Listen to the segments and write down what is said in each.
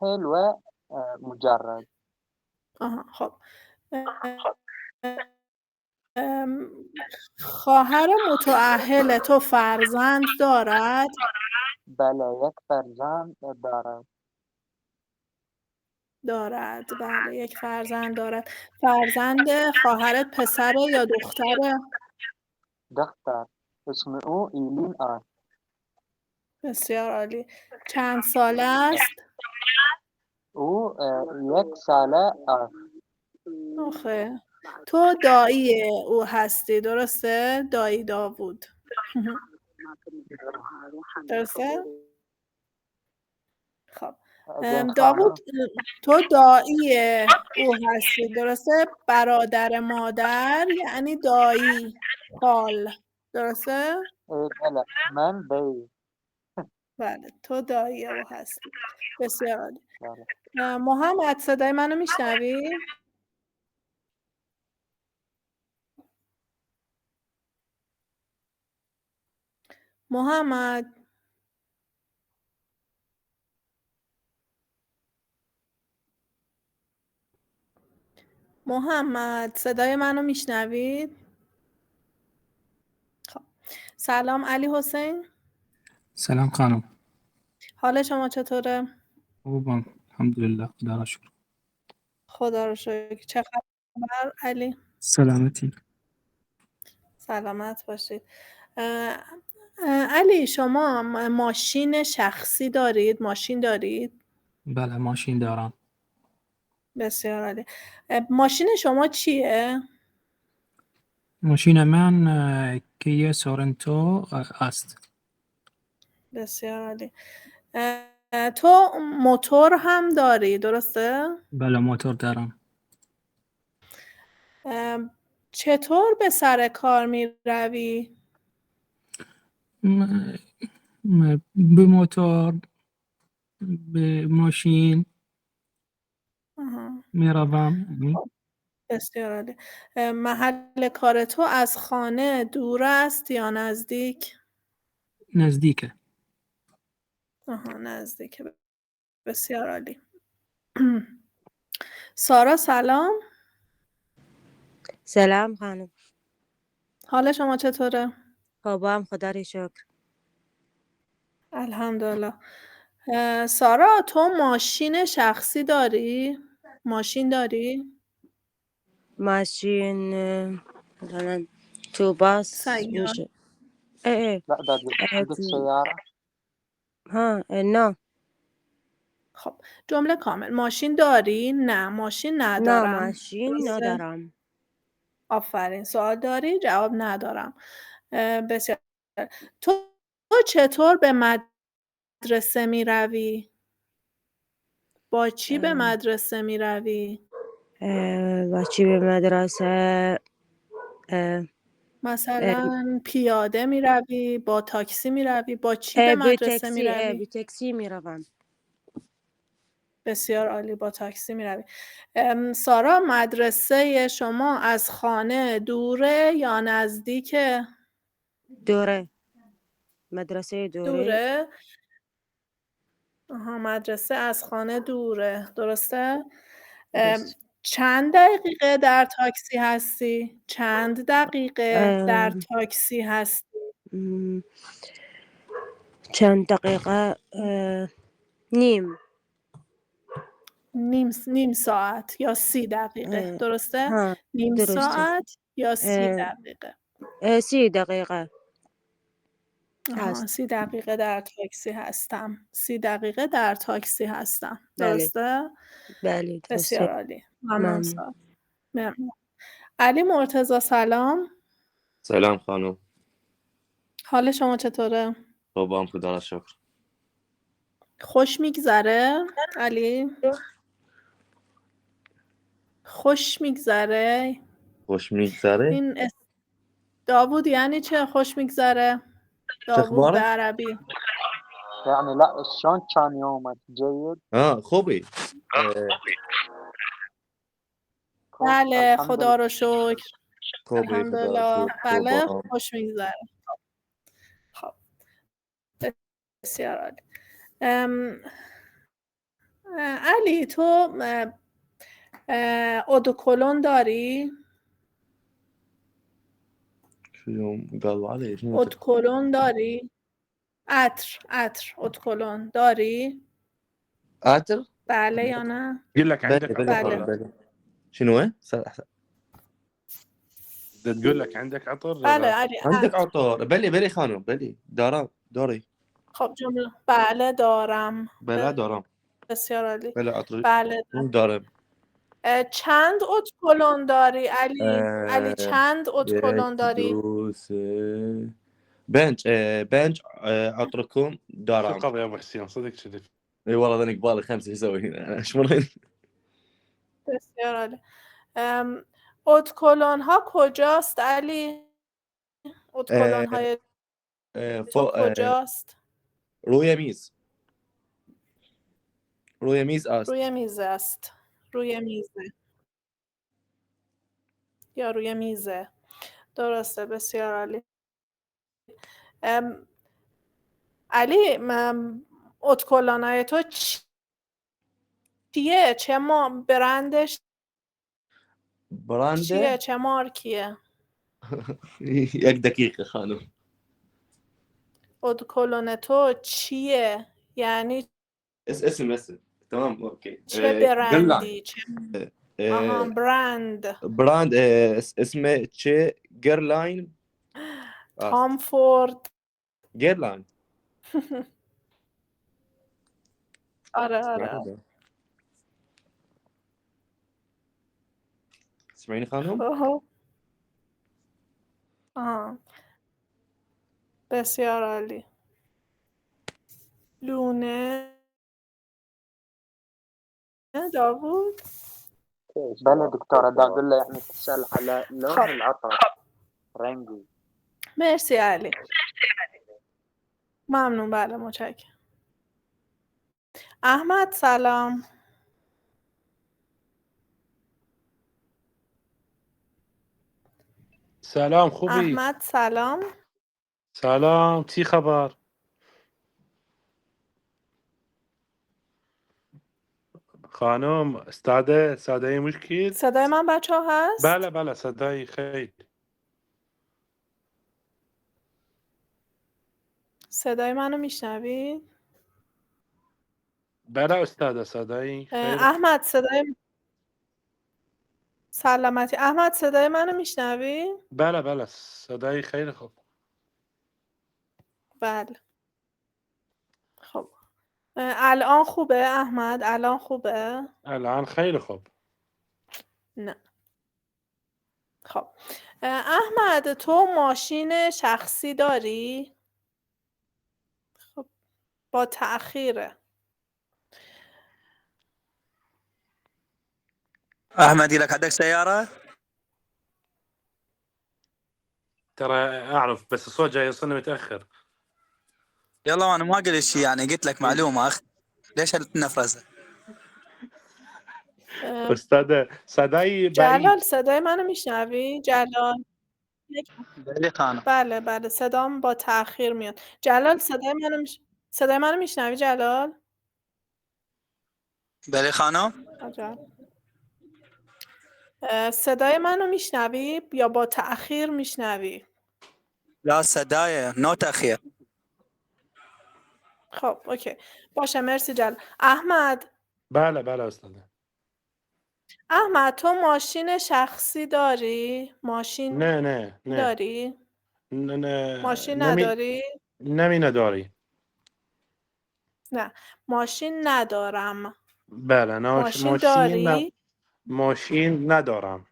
متأهل و مجرد. خب خواهر متأهل تو فرزند دارد؟ بله، یک فرزند دارد. دارد، بله، یک فرزند دارد. فرزند خواهرت پسره یا دختره؟ دختر. اسم او ایلین است. بسیار عالی. چند ساله است؟ او 1 ساله است. آخه تو دایی او هستی، درسته؟ دایی داوود. درسته؟ خب زین داوود، خانم. تو دایی او هستی، درسته؟ برادر مادر یعنی دایی، خال، درسته؟ بله، من بی. بله، تو دایی او هستی. بسیار عالی. بله. محمد، صدای منو میشنوی؟ محمد، محمد، صدای منو میشنوید؟ خب. سلام علی حسین. سلام خانم. حال شما چطوره؟ خوبم الحمدلله، خدا را شکر. خدا رو شکر. چه خبر علی؟ سلامتی. سلامت باشید. علی، شما ماشین شخصی دارید؟ ماشین دارید؟ بله، ماشین دارم. بسیار عالی. ماشین شما چیه؟ ماشین من کیا سورنتو است. بسیار عالی. تو موتور هم داری، درسته؟ بله، موتور دارم. چطور به سر کار می روی؟ به موتور، به ماشین می روم. بسیار عالی. محل کار تو از خانه دور است یا نزدیک؟ نزدیکه. نزدیک. بسیار عالی. سارا، سلام. سلام خانم. حال شما چطوره؟ خوبم، خدا را شکر. الحمدلله. سارا، تو ماشین شخصی داری؟ ماشین داری؟ ماشین مثلا تو باس سیار. میشه. اه لا، اه عندك سيارة؟ نه خب، جمله کامل. ماشین داری؟ نه، ماشین نه ندارم. ماشین درسته؟ ندارم. آفرین. سوال داری؟ جواب ندارم. بسیار. تو چطور به مدرسه می روی؟ با چی به مدرسه می روی؟ با چی به مدرسه؟ مثلا پیاده می روی؟ با تاکسی می روی؟ با چی به مدرسه می روی؟ به تاکسی می روم. بسیار عالی، با تاکسی می روی. سارا، مدرسه شما از خانه دوره یا نزدیکه؟ دوره. مدرسه دوره. دوره؟ مدرسه از خانه دوره، درسته؟ درست. چند دقیقه در تاکسی هستی؟ چند دقیقه در تاکسی هستی؟ چند دقیقه؟ نیم. نیم ساعت یا 30 دقیقه، درسته؟ نیم درسته. ساعت یا 30 دقیقه. 30 دقیقه هست. 30 دقیقه در تاکسی هستم. 30 دقیقه در تاکسی هستم، بله درسته؟ بله درسته. بسیار عالی. ممنون ممنون. سارا. ممنون. علی مرتضی، سلام. سلام خانم. حال شما چطوره؟ خوبم، خدا را شکر. خوش میگذره علی؟ خوش میگذره؟ خوش میگذره؟ این داوود یعنی چه خوش میگذره؟ چه داوود به خبره؟ عربی. يعني لا، شلون كان يومك؟ جيد؟ خوبی. بله، الحمد خدا لله. رو شکر. خوبی، خدا را الحمدلله. شکر. بله، خوبم. خوش میگذره. خب، بسیار عالی. علی تو اودوکلون داری؟ شو يوم قالوا علي شنو اودوکلون داری؟ عطر اودوکلون داری؟ عطر؟ بله یا نه؟ تقول لك بلى عندك بلى عطر بله. ولا؟ بلى شنو تقول لك عندك عطر بله ولا؟ علی عندك عطر. عطر بلى خانم بلى داري خب جمله بله دارم. بلا دارم بسیار عالی. بلا عطر بله دارم چند اودوکلون داری علی؟ علی چند اودوکلون داری؟ 1 2 3 بنج عطركم شو دارم القضية يا ابو حسين صدق كذب. اي والله ذني قبالي 5 ايش اسوي هنا ايش مرين بسیار عالی. اودوکلون ها کجاست علی؟ اودوکلون های تو فوق کجاست؟ روی میز است روی میز است. روی میزه یا روی میزه. درسته. بسیار عالی. علی اودوکلونای تو چیه؟ چه برندش برانده چیه؟ چه مارکیه؟ 1 دقيقة خانم اودوکلون تو چیه؟ یعنی اسم تمام اوكي چه برندی؟ چه برند؟ براند اسمه تشي جيرلاين تام فورد. جيرلاين آره. تسمعيني خانم؟ بسیار عالی. لونه داوود. بلى دكتورة داغلا يعني تسأل على لون العطر رنگی. مرسی علی. ممنون. بله متشکرم. احمد سلام. سلام خوبی؟ احمد سلام. سلام چی خبر؟ خانم استاده صدای مشکل؟ صدای من بچه ها هست؟ بله صدای خیلی. صدای منو میشنوید؟ بله استاده صدای خیلی. احمد صدای سلامتی. احمد صدای منو میشنوی؟ بله صدای خیلی خوب. بله. خب الان خوبه احمد؟ الان خوبه؟ الان خیلی خوب. نه. خب احمد تو ماشین شخصی داری؟ خب با تأخیره. احمد لك عندك سيارة؟ ترى اعرف بس الصوت جاي يوصلني متاخر. يلا انا ما قلت شيء يعني قلت لك معلومة اخ ليش النفرزة؟ استاده صدای جلال صدای منو میشنوی؟ جلال. بله خانم. بله صدام با تأخیر میاد. جلال صدای منو میشنوی جلال؟ بله خانم. صدای منو میشنوی یا با تأخیر میشنوی؟ لا صدايا نو تأخير. خب اوکی باشه مرسی جلال. احمد. بله استاده. احمد تو ماشین شخصی داری؟ ماشین نه داری؟ نه ماشین نداری؟ نمی نداری. نه ماشین ندارم. بله ماشین داری؟ ماشین ندارم.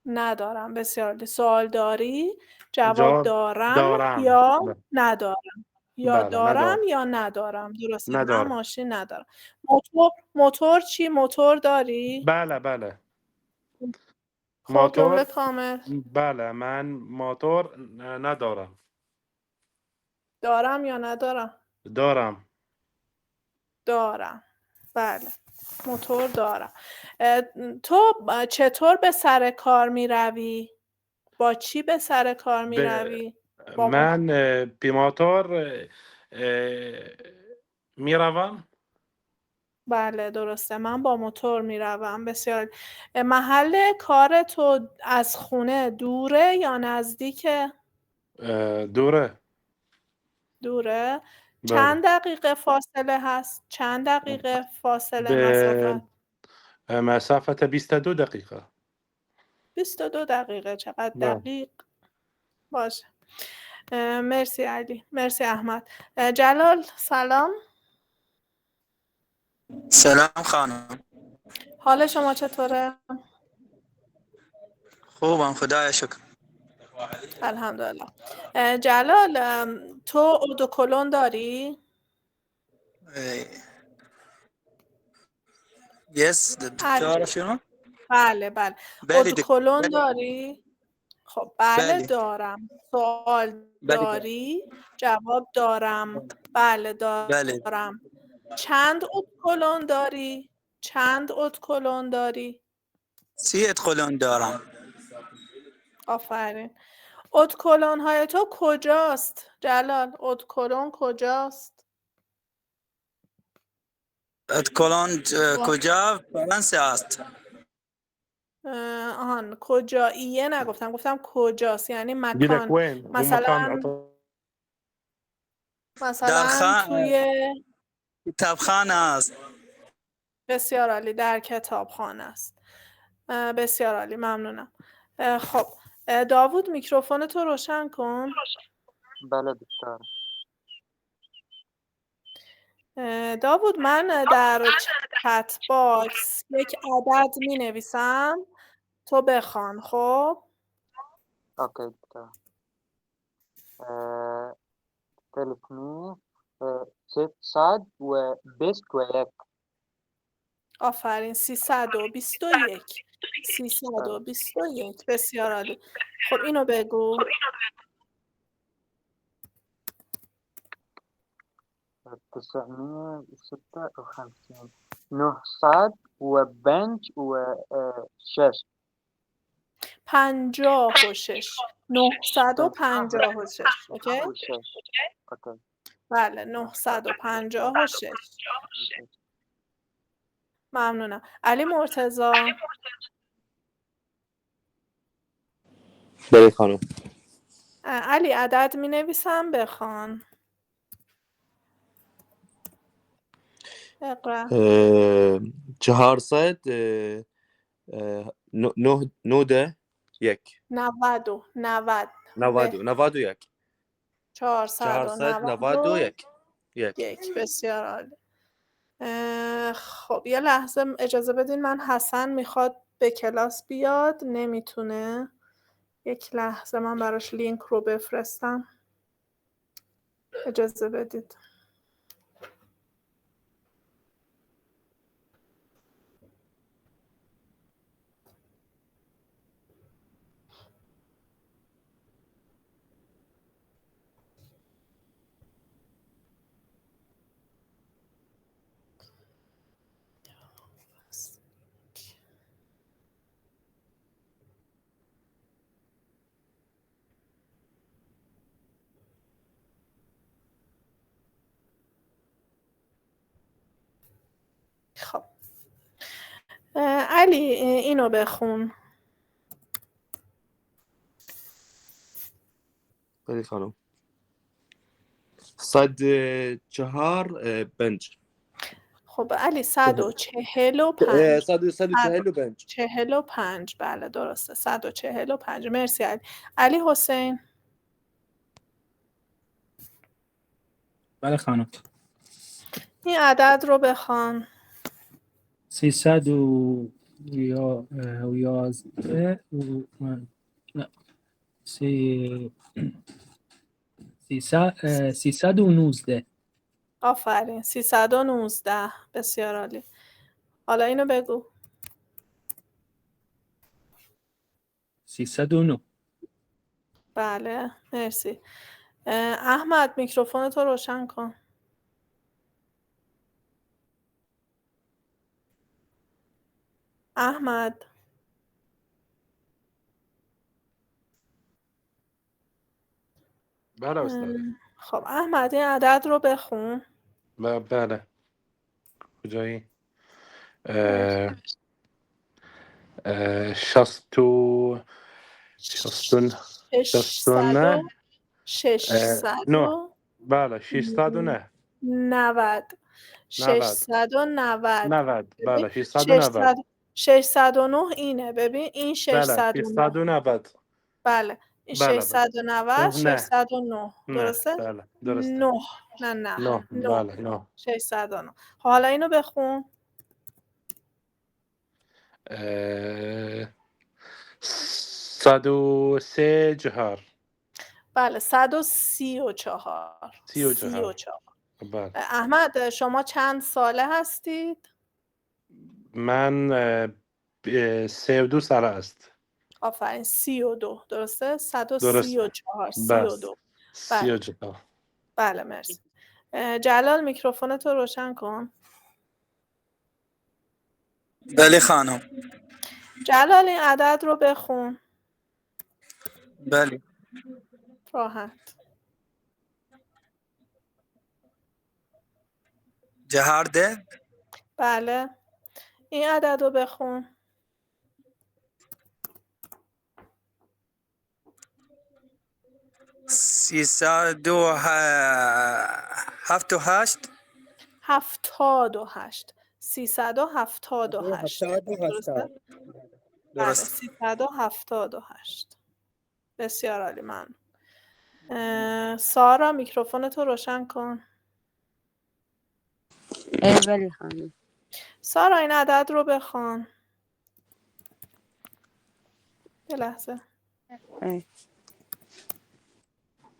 ندارم. بسیار عالی. سوال داری؟ جواب دارم یا ندارم. یا بله دارم یا ندارم. درسته. ندارم. من ماشین ندارم. موتور چی؟ موتور داری؟ بله. خب جمله کامل. بله من موتور ندارم. دارم یا ندارم؟ دارم. بله موتور دارم. تو چطور به سر کار می روی؟ با چی به سر کار می روی؟ من بی موتور می روم. بله درسته، من با موتور میروم. بسیار. محل کار تو از خونه دوره یا نزدیکه؟ دوره. دوره. بله. چند دقیقه فاصله هست؟ چند دقیقه فاصله به مسافت؟ مسافت 22 دقیقه. 22 دقیقه. چقدر بله. دقیق. باشه. مرسی علی. مرسی احمد. جلال سلام. سلام خانم. حال شما چطوره؟ خوبم خدای شکر. الحمدلله. جلال تو اودوکلون داری؟ یس دکتر شنو؟ بله بله. بله اودوکلون داری؟ خب بله بله. دارم. سوال بله. داری؟ جواب دارم. بله بله. دارم. چند اودوکلون داری؟ چند اودوکلون داری؟ 3 ادخلون دارم. آفرین. اودوکلون های تو کجاست؟ جلال اودوکلون کجاست؟ ادخلون کجا؟ فرانسه است. آهان کجاییه نگفتم، گفتم کجاست، یعنی قلت مکان. وين؟ مو مكان. مثلا توی کتابخانه است. بسیار عالی، در کتابخانه است. بسیار عالی، ممنونم. خب داوود میکروفون تو روشن کن. بله دکتر. داوود من در چت باکس یک عدد می نویسم، تو بخوان. خب اوکی دکتر. 321. آفرین. 321. 321. بسیار عالی. خب اینو بگو. 956 956. 56. 956. اوکی؟ اوکی. بله 956. ممنونم. علی مرتضی. بله خانم. علی عدد می نویسم بخوان. اقرا. 400 91. 90. 91. 491. 491. بسیار عالی. خب یه لحظه اجازه بدین، من حسن میخواد به کلاس بیاد، نمیتونه. یک لحظه من براش لینک رو بفرستم. اجازه بدید. خب علی اینو بخون. بله خانم. 104 خب علی 145. 145. 45. بله درسته. 145. مرسی علی. علی حسین. بله خانم. این عدد رو بخوان. 311 نه 319. آفرین. 319. بسیار عالی. حالا اینو بگو. 309. بله مرسی. احمد میکروفون تو روشن کن. احمد. بله استاد. خب احمد این عدد رو بخون. بله. کجایی؟ آه، شستو شستون شستونه 690 بله 609 90 690 90 ببین بله 690 609 اینه ببین این بله 609 690 بله این بله 690 نه 609 نه درسته؟ بله درسته 9 نه 9 9 بله 9 609 حالا اینو بخون 103 جهر بله 134 34 بله احمد شما چند ساله هستید؟ من 32 ساله است آفرین 32 درسته؟ درست 134 32 بله 34 بله مرسی جلال میکروفون تو روشن کن بله خانم. جلال این عدد رو بخون بله. راحت جهارده. بله این عدد رو بخون 378 78 378 درسته؟ بله درست. 378 بسیار عالی من سارا میکروفون تو روشن کن بله خانم. سارا این عدد رو بخوان یه لحظه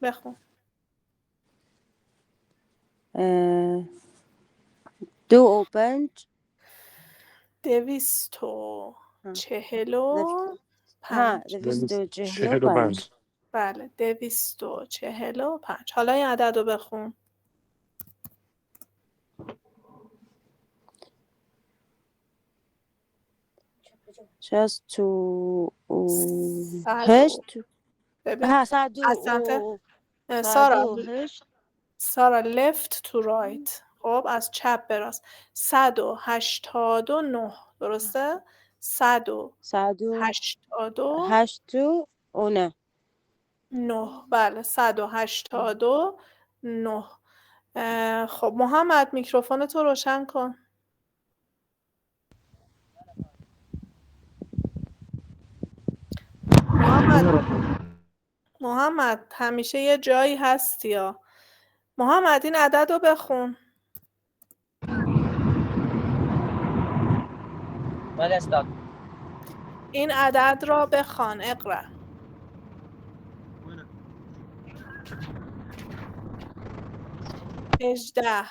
بخون 25 245 بله 245 حالا این عدد رو بخون 68 ببین ها از سمت سارا left to right خب از چپ به راست 189 درسته 189 بله 189 خب محمد میکروفون تو روشن کن محمد همیشه یه جایی هستی یا محمد این عدد رو بخون بله استاد این عدد را بخوان اقرا 18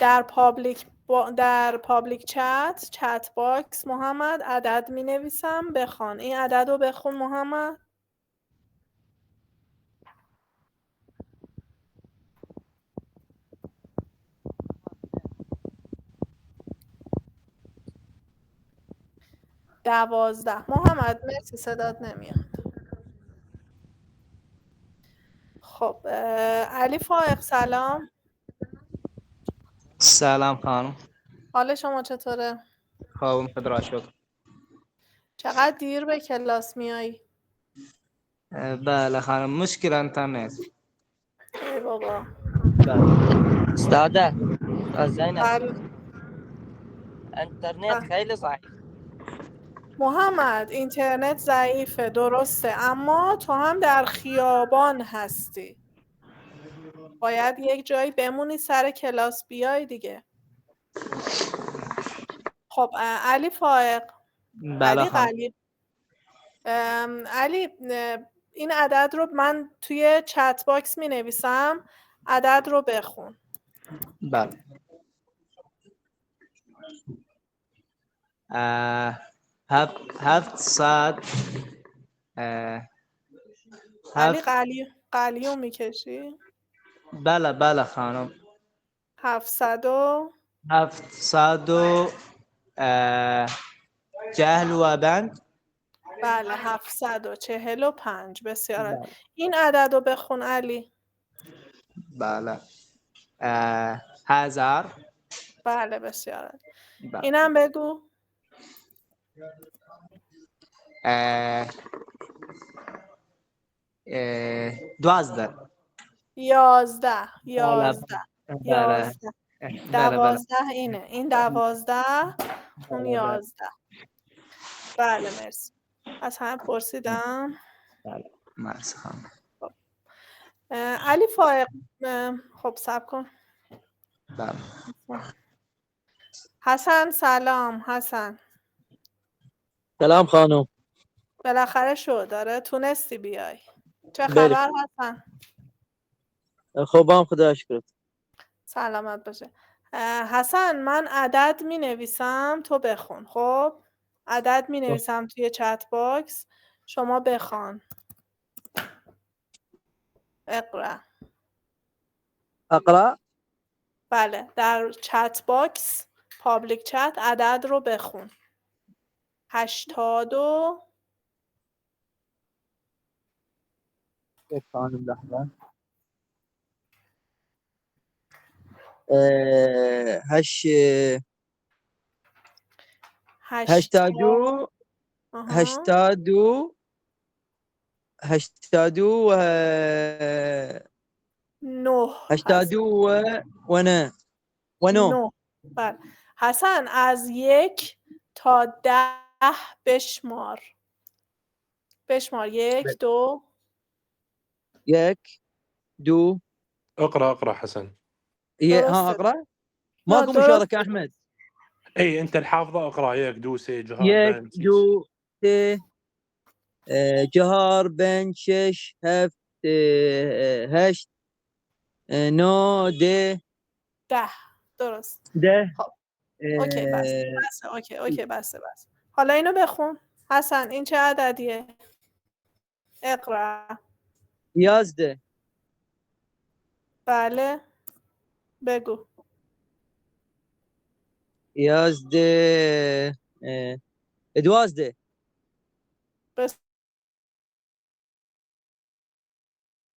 در پابلیک چت باکس محمد عدد می نویسم بخوان این عدد رو بخون محمد دوازده محمد مرسی صدات نمیاد خب علی فائق سلام سلام خانم حال شما چطوره؟ خوبم خدا شکر چقدر دیر به کلاس میایی؟ بله خانم مشکل اینترنت ای بابا استاده زینب بله. اینترنت خیلی ضعیف محمد اینترنت ضعیفه درسته اما تو هم در خیابان هستی باید یک جایی بمونی سر کلاس بیای دیگه خب علی فائق بله علی این عدد رو من توی چت باکس می نویسم عدد رو بخون بله 700 علی قلیون میکشی؟ بله خانم 700 جهل و بند بله 745 بسیار عالی. این عدد رو بخون علی بله 1000 بله بسیار عالی. بله. اینم بگو. 12. 11. بله. 11. 12 اینه. این 12 اون 11. بله مرسی. از هم پرسیدم. بله مرسی خانم. علی فائق خب صبر کن. بله. حسن سلام. حسن سلام خانم. بالاخره شد داره تونستی بیای. چه بله. خبر حسن؟ خوبم خدا شکر. سلامت باشه. حسن من عدد می نویسم تو بخون. خب عدد می نویسم توی چت باکس شما بخوان. اقرا. اقرا. بله در چت باکس پابلیک چت عدد رو بخون. 80 خانم لحظه. 82 82 82 9 82 ونه 9. بله حسن از 1 تا 10 بشمار. 1 2 1 2 اقرا حسن. ها اقرا. ماكو مشاركه احمد. اي انت الحافظه اقرا. 1 2 3 جهار 1 بن 2 3 جهار بن 6 7 8 9 10 درست. 10 اوکی بس. اوکی بس. حالا اینو بخون. حسن این چه عددیه؟ اقرا. 11. بله بگو. 11 12.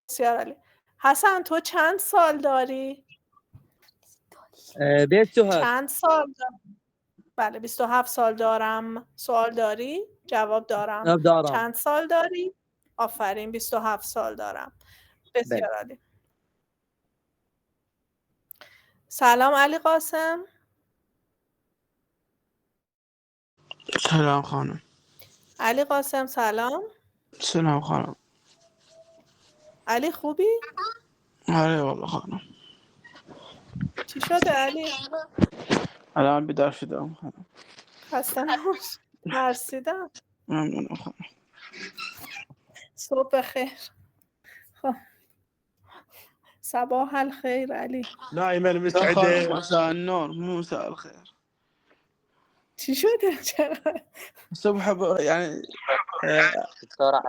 بسیار عالی. حسن تو چند سال داری؟ 27. چند سال داری؟ بله 27 سال دارم. سوال داری؟ جواب دارم. چند سال داری؟ آفرین 27 سال دارم. بسیار عالی. سلام علی قاسم. سلام خانم. علی قاسم سلام. سلام خانم. علی خوبی؟ آره والله خانم. چی شده علی؟ الان بیدار شدم خانم. خسته نباش. مرسیدم. ممنونم خانم. صبح بخیر. خب صباح الخیر علی. نايمة مسعدة. مساء النور مو مساء الخير. چی شده؟ چرا؟ صبح يعني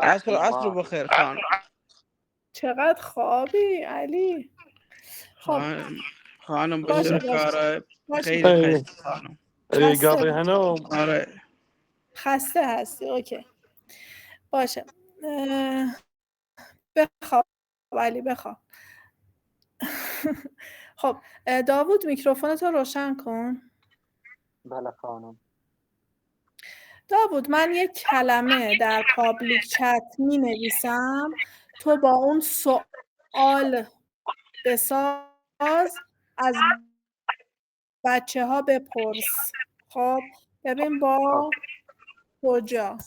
عصر بخير خانم. چقدر خوابی علی؟ خب خانم بشر کاره خیلی خسته خانم. قاضيها نوم. آره خسته هستی. اوکی باشه بخواب علی بخواب. خب داوود میکروفونتو روشن کن. بله خانم. داوود من یک کلمه در پابلیک چت می نویسم تو با اون سوال بساز از بچه ها بپرس. خب ببین با کجا.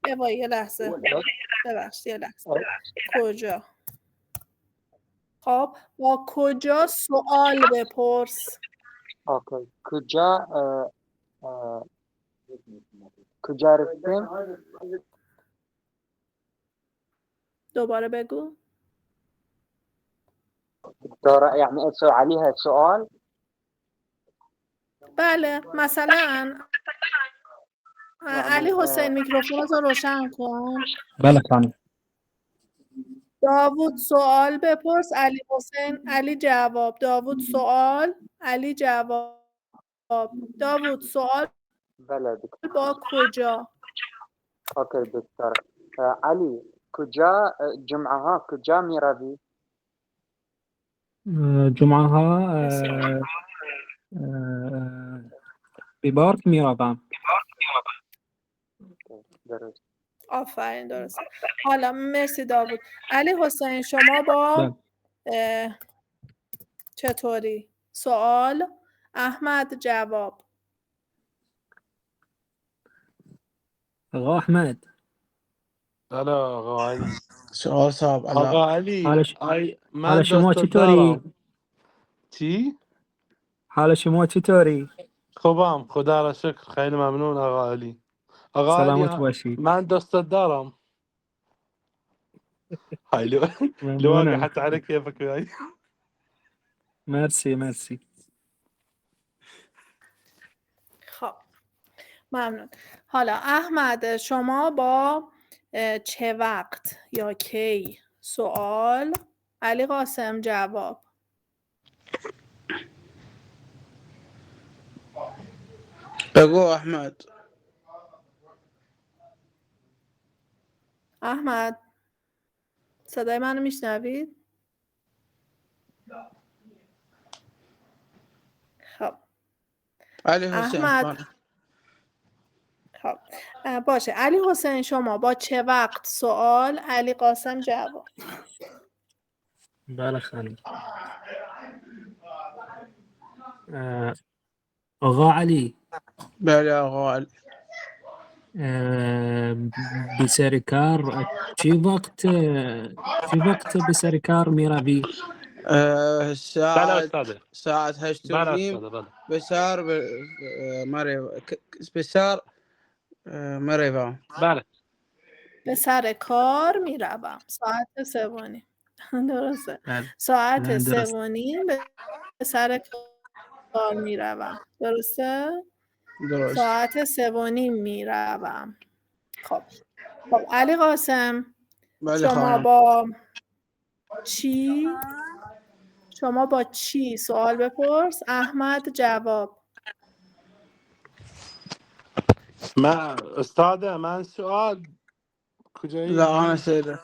یه لحظه ببخشید یه لحظه. کجا. خب با کجا سوال بپرس. اوکی کجا رفتیم؟ دوباره بگو. دكتورة يعني عليها سؤال. بله مثلا علی حسین میکروفونتو روشن کن. بله خانم. داوود سوال بپرس. علی حسین علی جواب. داوود سوال علی جواب. داوود سوال بله دكتور. با کجا. اوکی دكتورة. علی کجا جمعه ها کجا میروی؟ جمعه ها في بارك میروم. درست. آفرین درست. حالا مرسی داوود. علی حسین شما با چطوری؟ سوال، احمد جواب. آقا احمد. هلا آقا علی. سؤال صعب. آقا علی من حالا شما دوست چطوری؟ دارم. چی؟ حالا شما چطوری؟ خوبم خدا را شکر. خیلی ممنون آقا علی. آقا سلامت علی باشید. من دوست دارم. هاي لواقع ممنونم. حتى على كيفك وياي. مرسی. خب ممنون. حالا احمد شما با چه وقت یا کی؟ سوال، علی قاسم جواب. بگو احمد. احمد صدای منو میشنوید؟ خب علی حسین احمد خب باشه. علی حسین شما با چه وقت؟ سوال، علی قاسم جواب. بله خانم. آقا علی. بله آقا علی. بسر کار چی وقت بسر کار میروی؟ ساعت استاذ 8:30 بله. بسار بسار مریوام. بله به سر کار میروم. ساعت 3:30. درسته. بله. ساعت درست. 3:30 به سر کار میروم. درسته؟ درست. ساعت 3:30 میروم. خب علی قاسم بله شما خانم. با چی سوال بپرس. احمد جواب. ما استاذ من سؤال کجایی؟ لا انا سيدة.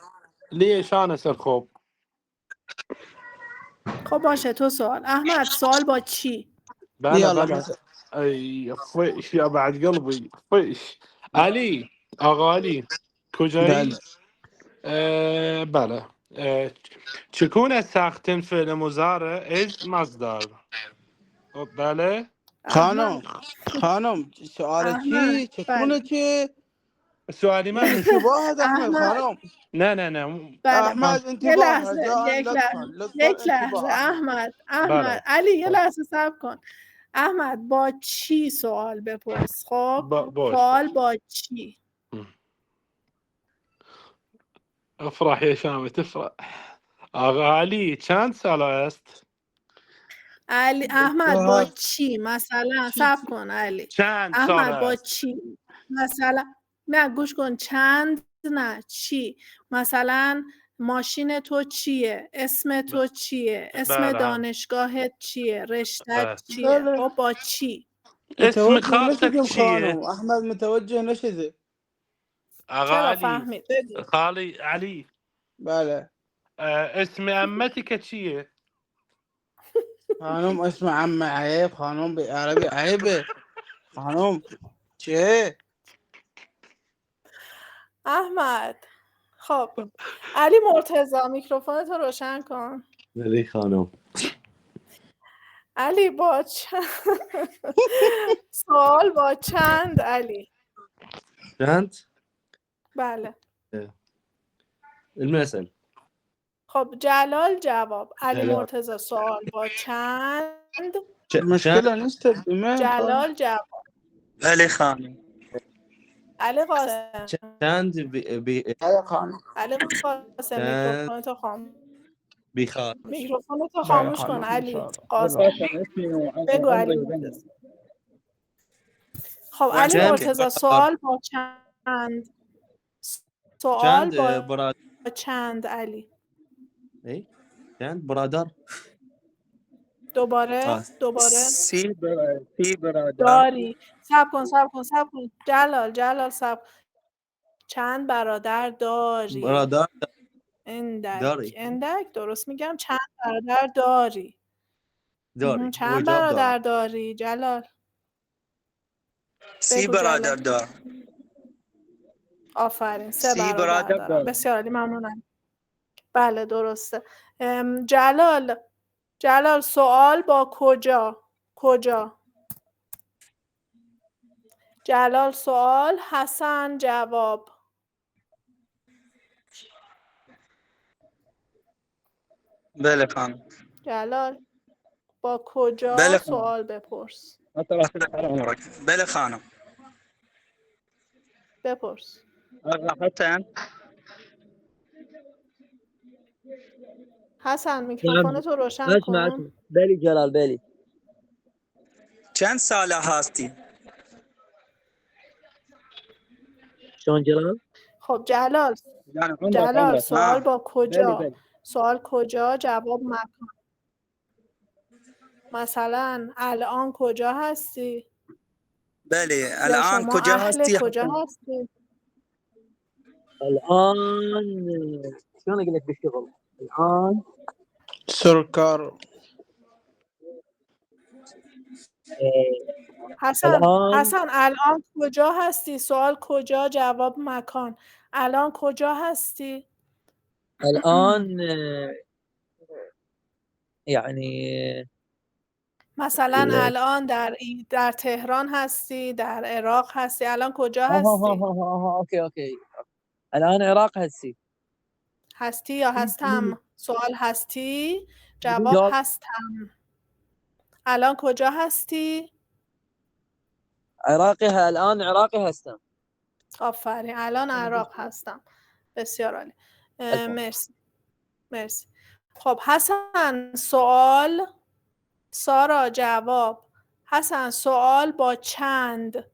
ليش انا سر خوب؟ خب باشه تو سوال. احمد سوال با چی؟ بله اي فيش يا بعد قلبي فيش. علي آقا علی کجایی؟ بله چکونه ساختن فعل مضارع از مصدر؟ بله خانم سؤال چی؟ چکونه چی؟ سؤالی من اشتباهت احمد خانم. نه بله. احمد یه انتباه لحظه لطفا انتباه. احمد بله. علی یه لحظه صبر کن. احمد با چی سوال بپرس. خب سوال با چی؟ افرح يا شامي تفرح. آقا علی چند سال است؟ علی احمد با چی؟ مثلا صبر کن علی. چند سال احمد با است؟ چی؟ مثلا نه گوش کن. چند نه چی؟ مثلا ماشین تو چیه؟ اسم تو چیه؟ اسم دانشگاهت چیه؟ رشتت چیه؟ خب با چی؟ اسم خالتك چیه؟ احمد متوجه نشده. آقا چرا علی فهمید؟ بگو. خالي علي بله. اسم عمتك چیه؟ خانم اسم عم عیب. خانم به عربی عیبه. خانم چه؟ احمد خب علی مرتضی میکروفونتو روشن کن. بله خانم. علی با سوال با چند علی؟ چند؟ بله. المثل. خب جلال جواب. علی مرتضی سوال با چند؟ مشکل نیست. جلال جواب. بله خانم. علی قاسم. چند علی قاسم میکروفونتو خاموش. میکروفونتو خاموش کن علی قاسم. بگو علی مرتضی. خب علی مرتضی سوال با چند؟ سوال با چند علی؟ چند برادر؟ دوباره سی برادر. داری. صبر کن جلال صبر. چند برادر داری؟ برادر اندک درست میگم. چند برادر داری؟ چند برادر داری جلال؟ سی بگو برادر جلال. دارم. آفرین، 3 سی برادر برادر دارم. دارم. بسیار عالی، ممنونم. بله درسته. جلال سوال با کجا؟ جلال سوال، حسن جواب. بله خانم. جلال با کجا بله خانم. سوال بپرس. بله خانم. بپرس. حسن. حسن میکروفونتو روشن اسمع کن. بلي جلال بلي. چند ساله هستی؟ شلون جلال؟ خب جلال یعنی عمرك سوال با بلي کجا. بلي. سوال کجا، جواب مکان. مثلا الان کجا هستی؟ بله یا الان شما کجا اهل هستی کجا حسن؟ هستی؟ الان شلون اقول لك بالشغل؟ الان سرکار. حسن الان کجا هستی؟ سوال کجا، جواب مکان. الان کجا هستی؟ الان يعني مثلا الان در تهران هستی، در عراق هستی، الان کجا هستی؟ اوكي الان عراق هستی یا هستم؟ سوال هستی، جواب هستم. الان کجا هستی؟ الان عراقي هستم. آفرین، الان عراق هستم. بسیار عالی. مرسی. خب حسن سوال، سارا جواب. حسن سوال با چند.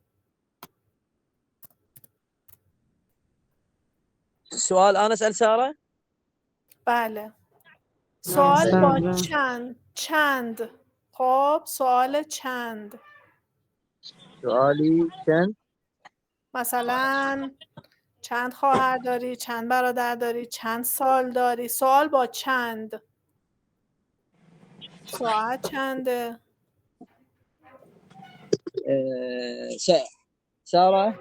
سؤال انا اسال ساره. بله سوال سلام. با چند. خب سوال چند. سؤالي كان مثلا چند خواهر داری، چند برادر داری، چند سال داری. سوال با چند. ساعت چنده؟ ساره.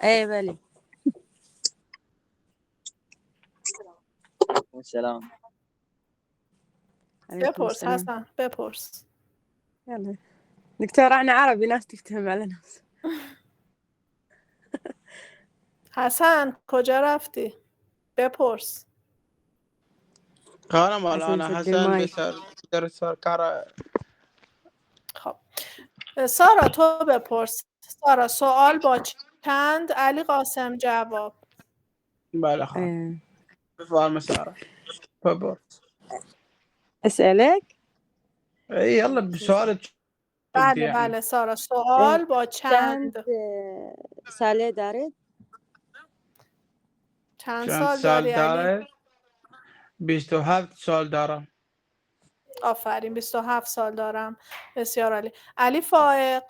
ايه بلي. سلام. عليكم بپرس السلام. حسن بپرس. يلا دكتور انا عربي، ناس تفتهم على نفس. حسن کجا رفتی؟ بپرس. خانم حسن الان سد حسن المايك. در سرکار. خب سارا تو بپرس. سارا سوال با چند. علی قاسم جواب. بله خانم. ايه بفرمایید سارا. بپرس. اسالك. اي يلا بسؤالك. بله سارا سوال با چند چند. ساله دارید؟ چند چند سال سال داری علی؟ داره؟ 27 سال دارم. آفرین 27 سال دارم. بسیار عالی. علی فائق.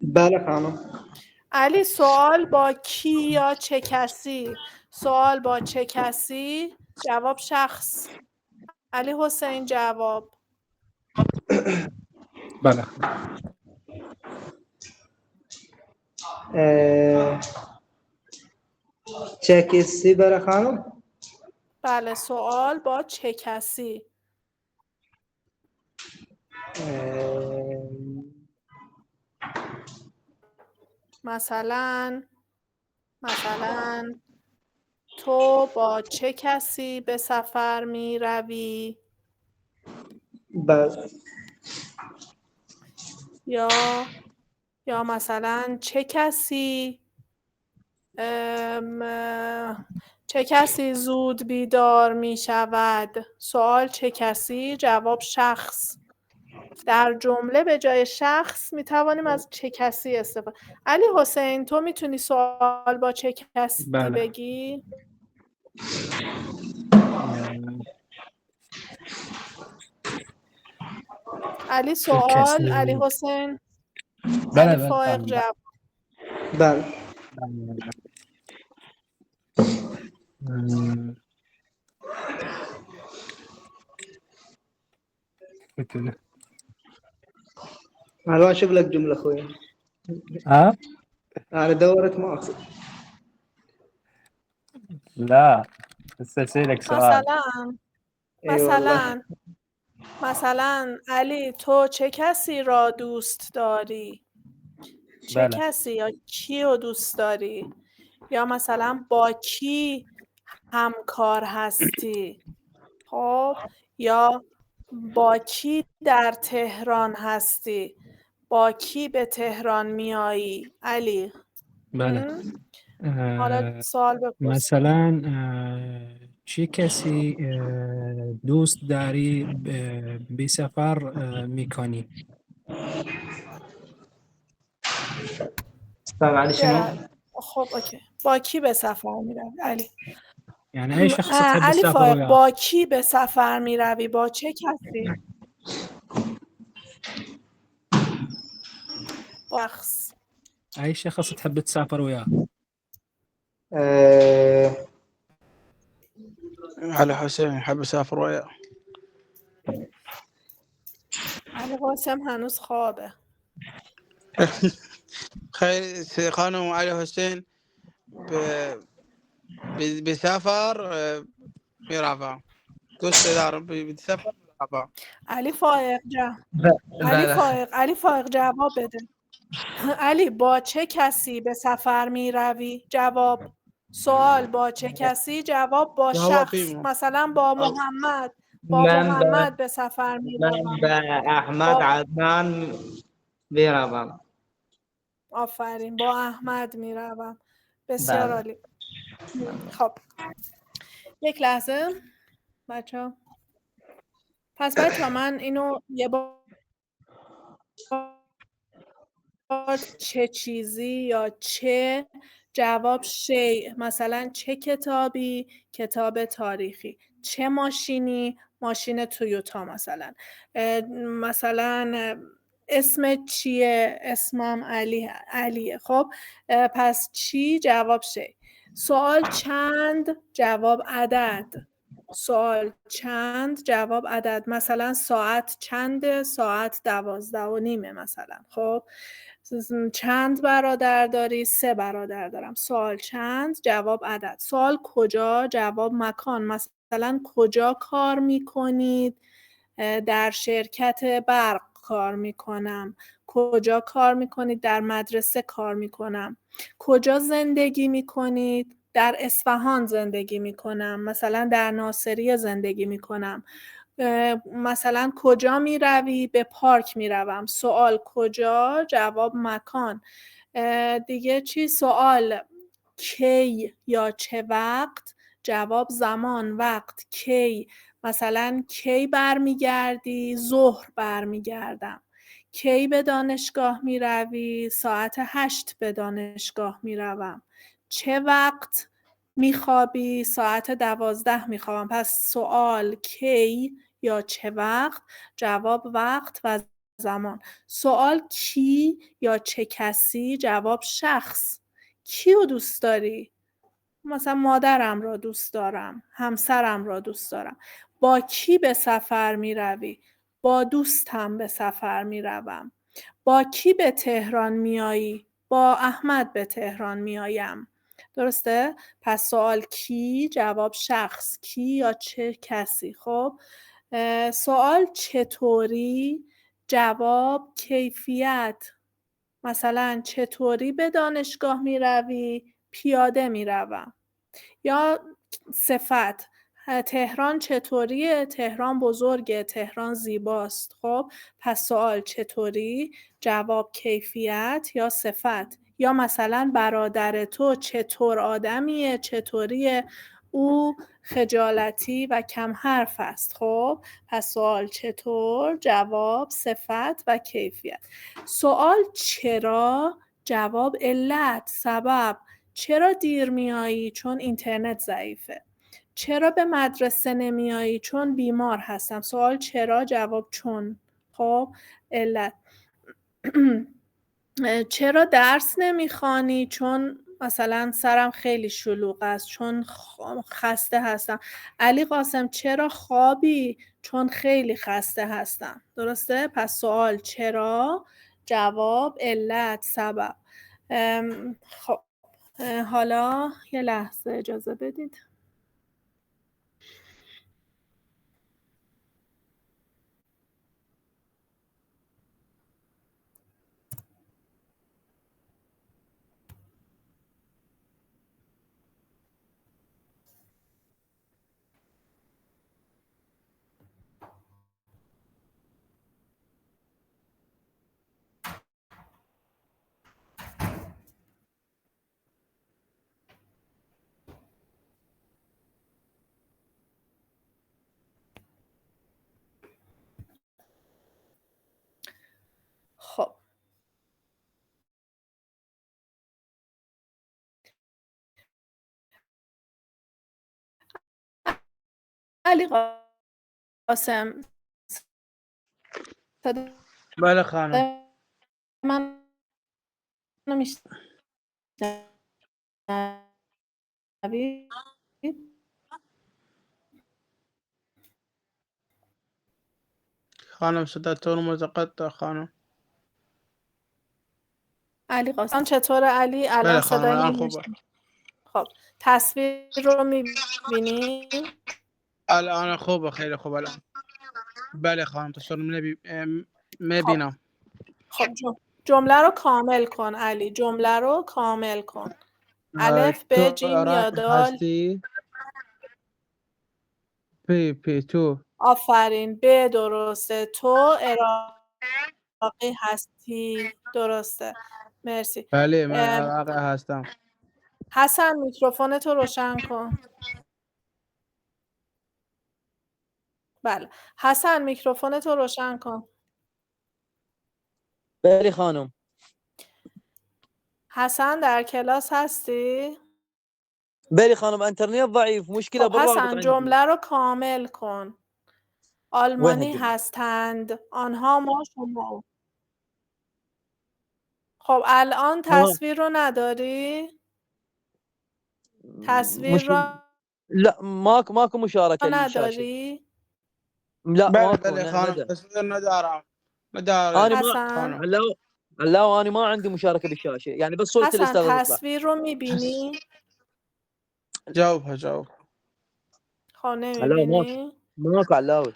بله خانم. علی سوال با کی یا چه کسی. سوال با چه کسی، جواب شخص. علی حسین جواب. بله. چه کسی بره خانم؟ بله سوال با چه کسی. مثلا تو با چه کسی به سفر می روی؟ بله. یا مثلا چه کسی زود بیدار می شود؟ سوال چه کسی، جواب شخص. در جمله به جای شخص می توانیم از چه کسی استفاده. علی حسین تو میتونی سوال با چه کسی بگی؟ علی سوال، علی حسین. علی فائق جواب. بله. الوان شوف لك جملة اخوي. ها؟ انا دورت ما اقصد. لا استسألك سؤال. اي والله. مثلا علی تو چه کسی را دوست داری؟ چه بله. کسی یا کی رو دوست داری؟ یا مثلا با کی همکار هستی؟ خب یا با کی در تهران هستی؟ با کی به تهران میایی علی؟ بله. حالا سوال بپرس. مثلا چه کسی دوست داری به سفر میکنی؟ علی شنو؟ خب اوکی. با کی به سفر میروی علی؟ یعنی ای شخص تحب علی السفر فائق وياه؟ با کی به سفر میروی؟ با چه کسی؟ با شخص. اي شخص تحب تسافر وياه؟ علي حسين يحب يسافر وياه. علی قاسم هنوز خوابه. خير خانم علي حسين بيسافر ميرافا. دوست دارم بيسافر ميرافا. علی فائق علی فائق جواب بده. علی با چه کسی به سفر میروی؟ جواب. سوال با چه کسی؟ جواب با شخص. مثلا با محمد. با محمد به سفر میروم. من با احمد عدنان میروم. آفرین، با احمد میروم. بسیار عالی. خب یک لحظه بچه. پس بچه من اینو یه بار چه چیزی یا چه جواب شیء. مثلا چه کتابی؟ کتاب تاریخی. چه ماشینی؟ ماشین تویوتا مثلا. مثلا اسم چیه؟ اسمم علیه. خب پس چی؟ جواب شیء. سوال چند؟ جواب عدد. سوال چند؟ جواب عدد. مثلا ساعت چنده؟ ساعت 12:30 مثلا. خب چند برادر داری؟ 3 برادر دارم. سوال چند؟ جواب عدد. سوال کجا؟ جواب مکان. مثلا کجا کار میکنید؟ در شرکت برق کار میکنم. کجا کار میکنید؟ در مدرسه کار میکنم. کجا زندگی میکنید؟ در اصفهان زندگی میکنم. مثلا در ناصریه زندگی میکنم. مثلا کجا میروی؟ به پارک میروم. سوال کجا؟ جواب مکان. دیگه چی؟ سوال کی یا چه وقت؟ جواب زمان، وقت. کی مثلا کی برمیگردی؟ ظهر برمیگردم. کی به دانشگاه میروی؟ ساعت 8 به دانشگاه میروم. چه وقت میخوابی؟ ساعت 12 میخوابم. پس سوال کی یا چه وقت؟ جواب وقت و زمان. سوال کی یا چه کسی؟ جواب شخص. کیو دوست داری؟ مثلا مادرم را دوست دارم. همسرم را دوست دارم. با کی به سفر میروی؟ با دوستم به سفر میروم. با کی به تهران میایی؟ با احمد به تهران میایم. درسته؟ پس سوال کی؟ جواب شخص. کی یا چه کسی. خب سوال چطوری؟ جواب کیفیت. مثلا چطوری به دانشگاه میروی؟ پیاده میروم. یا صفت. تهران چطوریه؟ تهران بزرگه. تهران زیباست. خب پس سوال چطوری؟ جواب کیفیت یا صفت. یا مثلا برادر تو چطور آدمیه؟ چطوریه؟ او خجالتی و کم حرف است. خب پس سوال چطور؟ جواب صفت و کیفیت. سوال چرا؟ جواب علت، سبب. چرا دیر میایی؟ چون اینترنت ضعیفه. چرا به مدرسه نمیایی؟ چون بیمار هستم. سوال چرا؟ جواب چون. خب علت. چرا درس نمیخوانی؟ چون مثلا سرم خیلی شلوغ است. چون خسته هستم. علی قاسم چرا خوابی؟ چون خیلی خسته هستم. درسته؟ پس سوال چرا؟ جواب، علت، سبب. خب حالا یه لحظه اجازه بدید. خب علی قاسم بله خانم. من نمیشنوی؟ خانم صداتون متقطع خانم. علی قاسم چطوره علی؟ الان بله خانم صدای الان من خوبه. میشنوی؟ خب تصویر رو میبینی؟ الان خوبه، خیلی خوبه الان. بله خانم تصویر میبینم. خب جمله رو کامل کن علی، جمله رو کامل کن. الف ب تو جیم یا رنگ دال؟ هستی؟ پی تو. آفرین، ب درسته. تو عراقی هستی، درسته. مرسی. بله من عراقی هستم. حسن میکروفون تو روشن کن. بله حسن میکروفون تو روشن کن. بله خانم. حسن در کلاس هستی؟ بله خانم اینترنت ضعیف، مشكلة خب بالرابط حسن عندي. جمله رو کامل کن. آلمانی وين هستند، آنها، ما، شما. خب الان تمام. تصویر رو نداری؟ تصویر مش رو لا ماكو مشاركة للشاشة. نداری؟ لا بله ماكو بله خانم ندى. تصویر ندارم. انا ما حسن لا انا ما عندي مشاركة بالشاشة، يعني بس صورة حسن الاستاذة تطلع. تصویر رو میبینی؟ جاوب. خب لا نمیبینی؟ ماكو علاوي.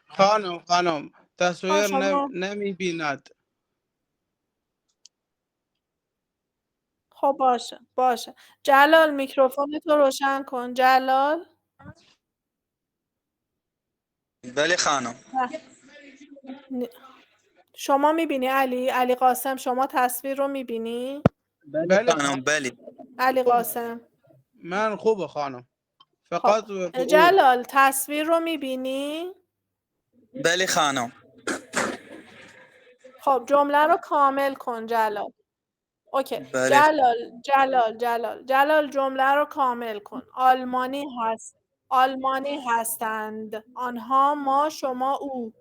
خانم تصویر شما نمیبیند. خب باشه. جلال میکروفون تو روشن کن. جلال. بله خانم. شما میبینی علی قاسم شما تصویر رو میبینی؟ بله خانم بله. علی قاسم من خوبه خانم. خب فقط او. جلال تصویر رو میبینی؟ بله خانم. خب جمله رو کامل کن جلال. اوکی. بله. جلال جمله رو کامل کن. آلمانی هستند، آنها، ما، شما، او.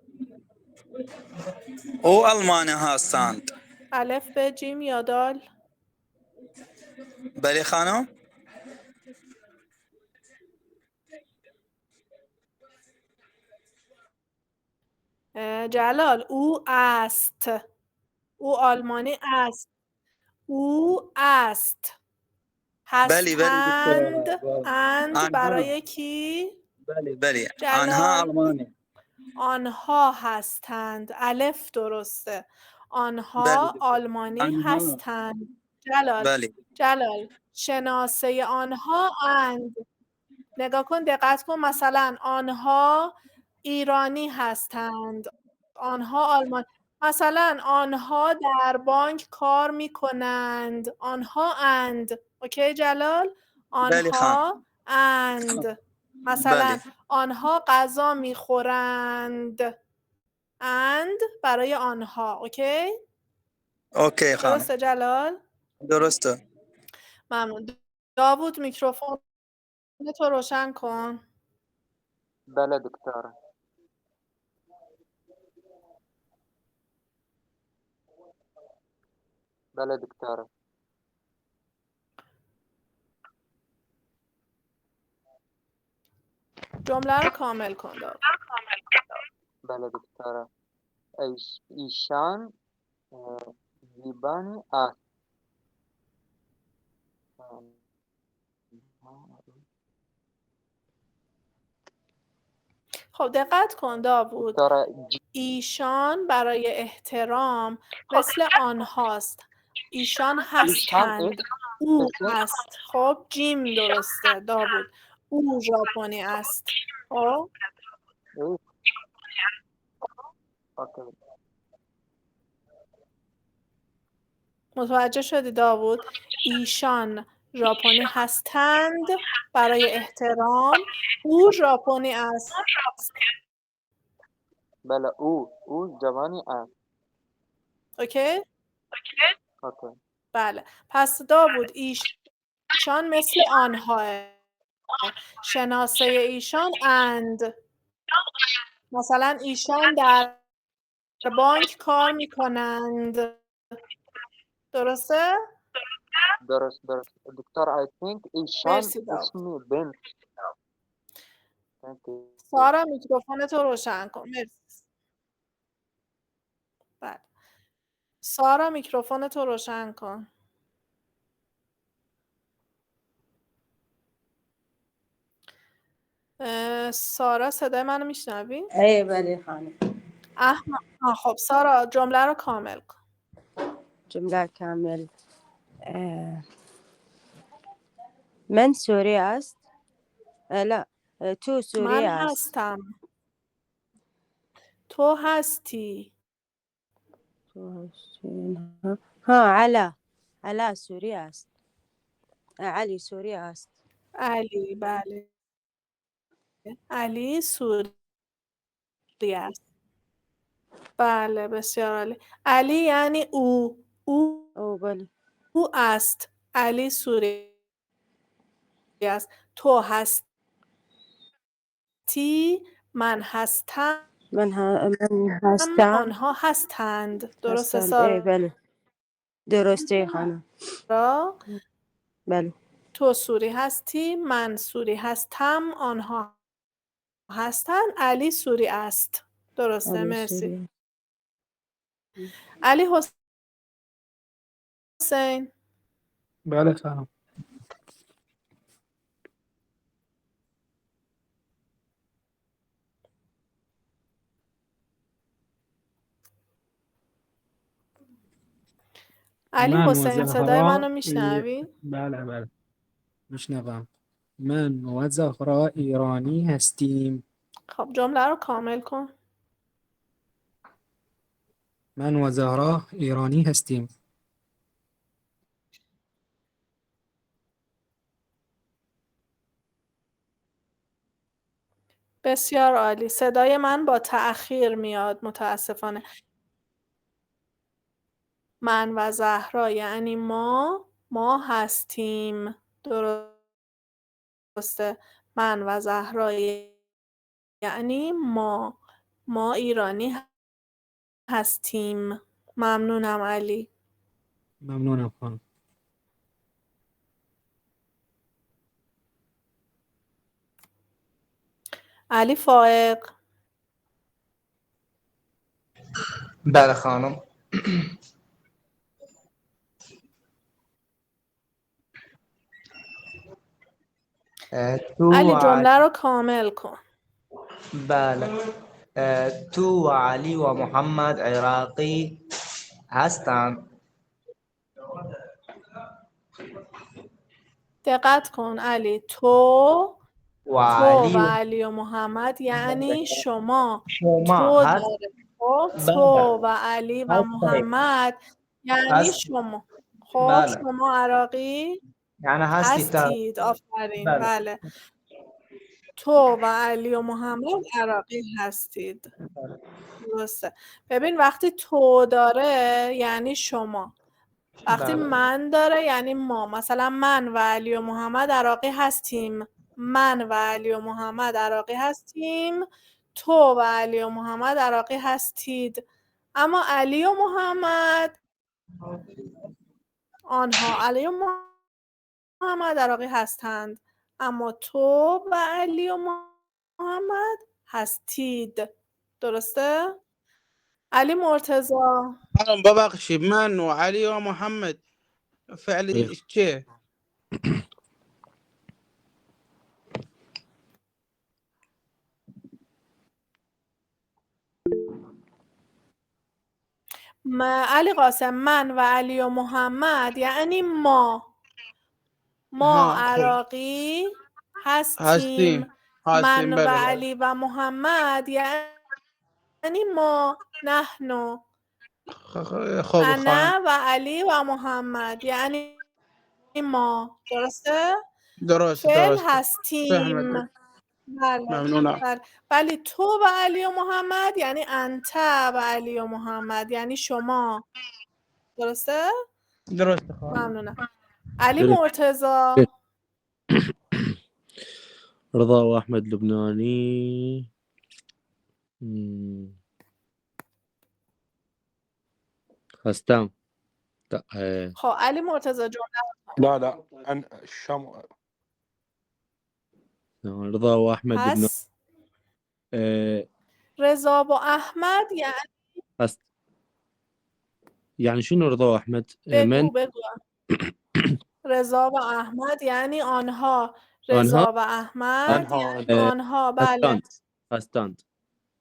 او آلمانی هستند. الف ب جیم یا دال؟ بله خانم. جلال او است، او آلمانی است، او است. بله هستند، دکتر. اند آنها. برای کی؟ بله آنها جلال آلمانی. آنها هستند. الف درسته. بله آنها دکتر. آلمانی آنها. هستند. بله. جلال شناسه آنها اند. نگاه کن، دقت کن. مثلا آنها ایرانی هستند، آنها آلمان. مثلا آنها در بانک کار می کنند، آنها اند. اوکی جلال؟ بله خانم. آنها اند. مثلا بله. آنها غذا می خورند، اند برای آنها. اوکی؟ اوکی خانم. درسته جلال؟ درسته. ممنون. داوود میکروفون تو روشن کن. بله دکتر. بله دکتر. جمله رو کامل کن داوود. بله دکتر. ایشان زیبانی است. خب دقت کن داوود، دکتر ایشان برای احترام مثل آنهاست. ایشان هستند. او است. خب جیم درسته داوود. او ژاپنی است. خب اوکی. متوجه شدی داوود؟ ایشان ژاپنی هستند برای احترام. او ژاپنی است. بله او جوانی است. اوکی؟ اوکی. بله. پس داوود ایشان مثل آنها. شناسه ایشان اند. مثلا ایشان در بانک کار میکنند. درسته؟ درست. دکتر I think ایشان مرسی داوود. اسمی بنت. سارا میکروفونتو روشن کن. مرسی. بله. سارا میکروفونتو روشن کن. سارا صدای منو میشنوی؟ ای بله خانم. خب سارا جمله رو کامل کن. جمله کامل. من سوری است. لا تو سوری من است. هستم. تو هستی. تو هستی. ها علا سوری است. علی سوری است. علی بله. علی سوری است. بله بسیار عالی. علی یعنی او بله. او است. علی سوری است. تو هستی. من هستم. من هستم. آنها هستند. درسته هستند. ای سارا؟ بله درسته خانم. بله. تو سوری هستی. من سوری هستم. آنها هستند. علی سوری است. درسته. علی مرسی. سوری. علی حسین. بله خانم. علی من و حسین صدای منو زهرا میشنوی؟ بله میشنوم. من و زهرا ایرانی هستیم. خب جمله رو کامل کن. من و زهرا ایرانی هستیم. بسیار عالی. صدای من با تأخیر میاد متاسفانه. من و زهرا یعنی ما هستیم. درسته. من و زهرا یعنی ما ایرانی هستیم. ممنونم علی. ممنونم خانم. علی فائق. بله خانم. علی جمله رو کامل کن. بله. تو و علی و محمد عراقی هستند. دقت کن علی. تو و علی و علی و محمد یعنی شما. شما هست. تو و علی و محمد یعنی هست. شما. خب بله. شما عراقی یعنی هستید. آفرین. بله. تو و علی و محمد عراقی هستید. درسته. ببین وقتی تو داره یعنی شما. وقتی من داره یعنی ما. مثلا من و علی و محمد عراقی هستیم. من و علی و محمد عراقی هستیم. تو و علی و محمد عراقی هستید. اما علی و محمد آنها علی و محمد عراقی هستند. اما تو و علی و محمد هستید. درسته؟ علی مرتضی. خانم ببخشید من و علی و محمد فعل چه؟ علی قاسم، من و علی و محمد یعنی ما ها، خب. عراقی هستیم. من و بله. علی و محمد یعنی ما نحن. خب انا و علی و محمد یعنی ما. درسته؟ فعل هستیم. فهمت. بله. ممنونم. بله. ولی تو و علی و محمد یعنی انت و علی و محمد یعنی شما. درسته؟ درسته خانم. ممنونم. علی درست. مرتضی. رضا واحمد لبناني. هستم. خب علی مرتضی جمله لا رضا واحمد لبناني. هست. رضا و احمد یعنی هست. يعني شنو رضا واحمد؟ بگو. رضا و احمد یعنی آنها. رضا و احمد یعنی آنها. بله.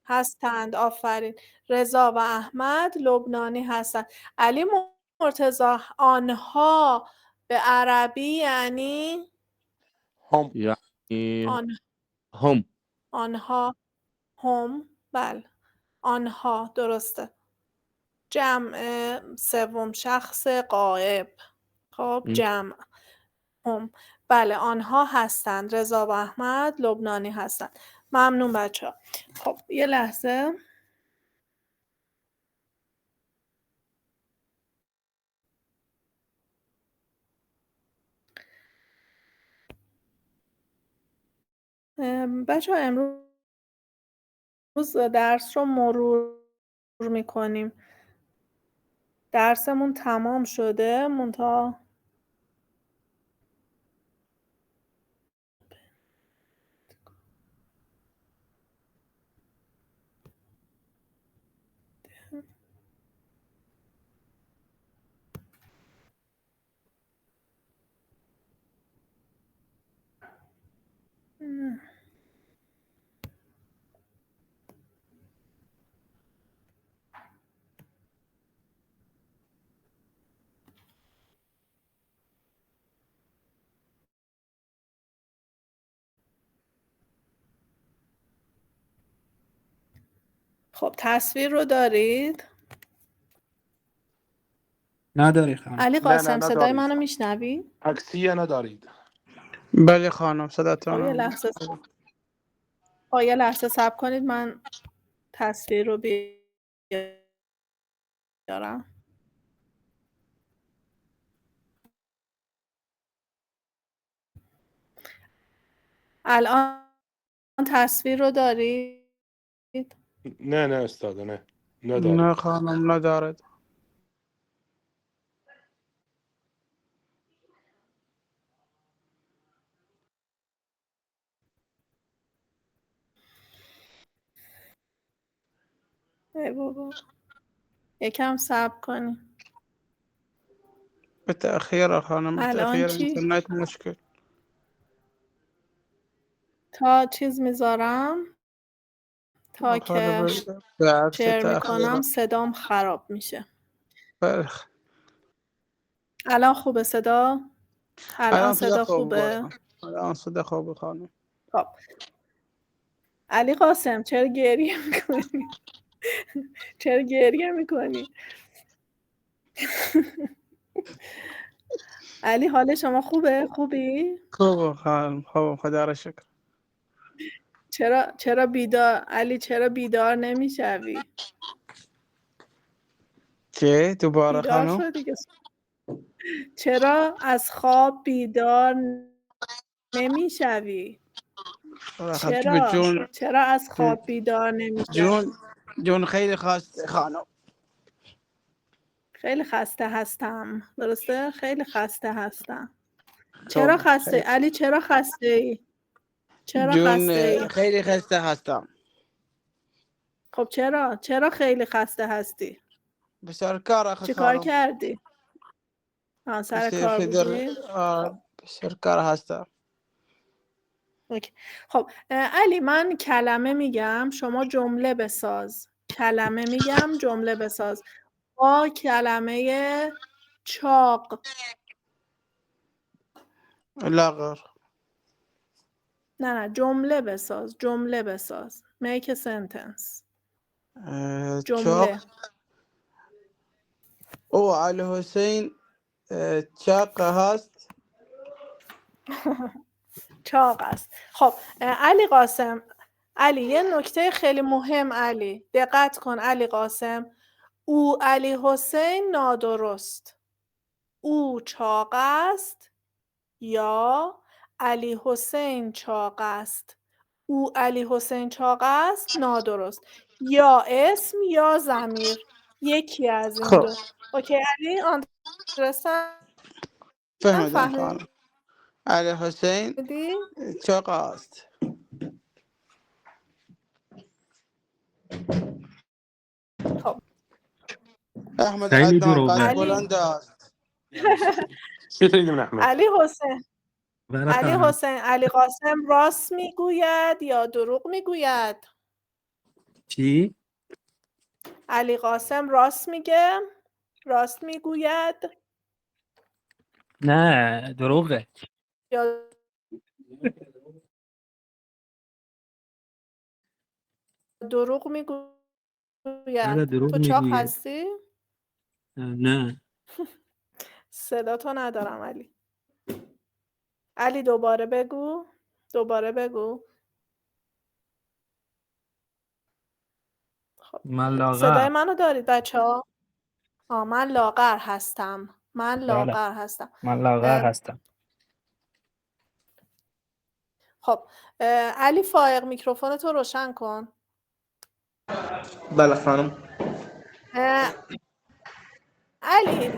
هستند. آفرین. رضا و احمد لبنانی هستند. علی مرتضی آنها به عربی یعنی هم. يعني هم. هم. هم. بله. آنها. درسته. جمع سوم شخص غائب. خب جمع هم. بله آنها هستند. رضا و احمد لبنانی هستند. ممنون بچه‌ها. خب یه لحظه. بچه‌ها امروز درس رو مرور میکنیم. درسمون تمام شده. منتها خب تصویر رو دارید؟ نداری خانم. علی قاسم نه، صدای ندارید. منو میشنوی؟ عکسیه ندارید. بله خانم صداتون. یه لحظه صبر کنید من تصویر رو بیارم. الان تصویر رو دارید؟ نه استاد نه ندارید. نه خانم ندارد. ای بابا یکم صبر کنید. به تأخیر خانم. به الان تأخیر چی؟ اینترنت مشکل. تا چیز میذارم تا که شیر میکنم صدام خراب میشه. الان خوبه صدا؟ الان صدا خوبه؟ الان صدا خوبه خانم. خب علی قاسم چرا گریه میکنی؟ چرا گریه میکنی؟ علی حال شما خوبه؟ خوبی؟ خوبه خانم. خوبه خدا را شکر. چرا بیدار علی چرا بیدار نمیشوی؟ چه؟ دوباره بیدار خانم؟ شو دیگه. چرا از خواب بیدار نمیشوی؟ چرا از خواب بیدار نمیشوی؟ جون خیلی خسته خانم. خیلی خسته هستم. درسته؟ خیلی خسته هستم. چرا خسته؟ علی چرا خسته ای؟ چرا خسته ای؟ خیلی خسته هستم. خب چرا خیلی خسته هستی؟ به سر کار آخه چی کار خانم. کردی؟ سر مثل کار فدر بودی؟ به سر کار هستم. اوکی. خب علی من کلمه میگم شما جمله بساز. کلمه میگم جمله بساز. با کلمه چاق. لا غیر. نه جمله بساز. جمله بساز. Make a sentence. چاق. جمله. او علی حسین چاق هست. چاق است. خب علی قاسم، علی یه نکته خیلی مهم، علی دقت کن. علی قاسم، او علی حسین نادرست. او چاق است یا علی حسین چاق است. او علی حسین چاق است نادرست. یا اسم یا ضمیر، یکی از این خب دو. اوکی علی آندرستن؟ فهمیدم خانم. علی حسین فهمیدی؟ چاق است. خب احمد خیلی عدنان دروغه. قد علی بلند است. شو تريد من احمد؟ علی حسین، بله علی خانم. حسین، علی قاسم راست میگوید یا دروغ میگوید؟ چی؟ علی قاسم راست میگه؟ راست میگوید نه دروغه. یا دروغ میگوید؟ بله دروغ تو چاق میگوید. هستی؟ نه. صدا تو ندارم علی. علی دوباره بگو. دوباره بگو. خب من صدای لاغر. منو دارید بچه‌ها؟ من لاغر هستم. من بله لاغر هستم. من لاغر هستم. خب علی فائق میکروفون تو روشن کن. بله خانم. علی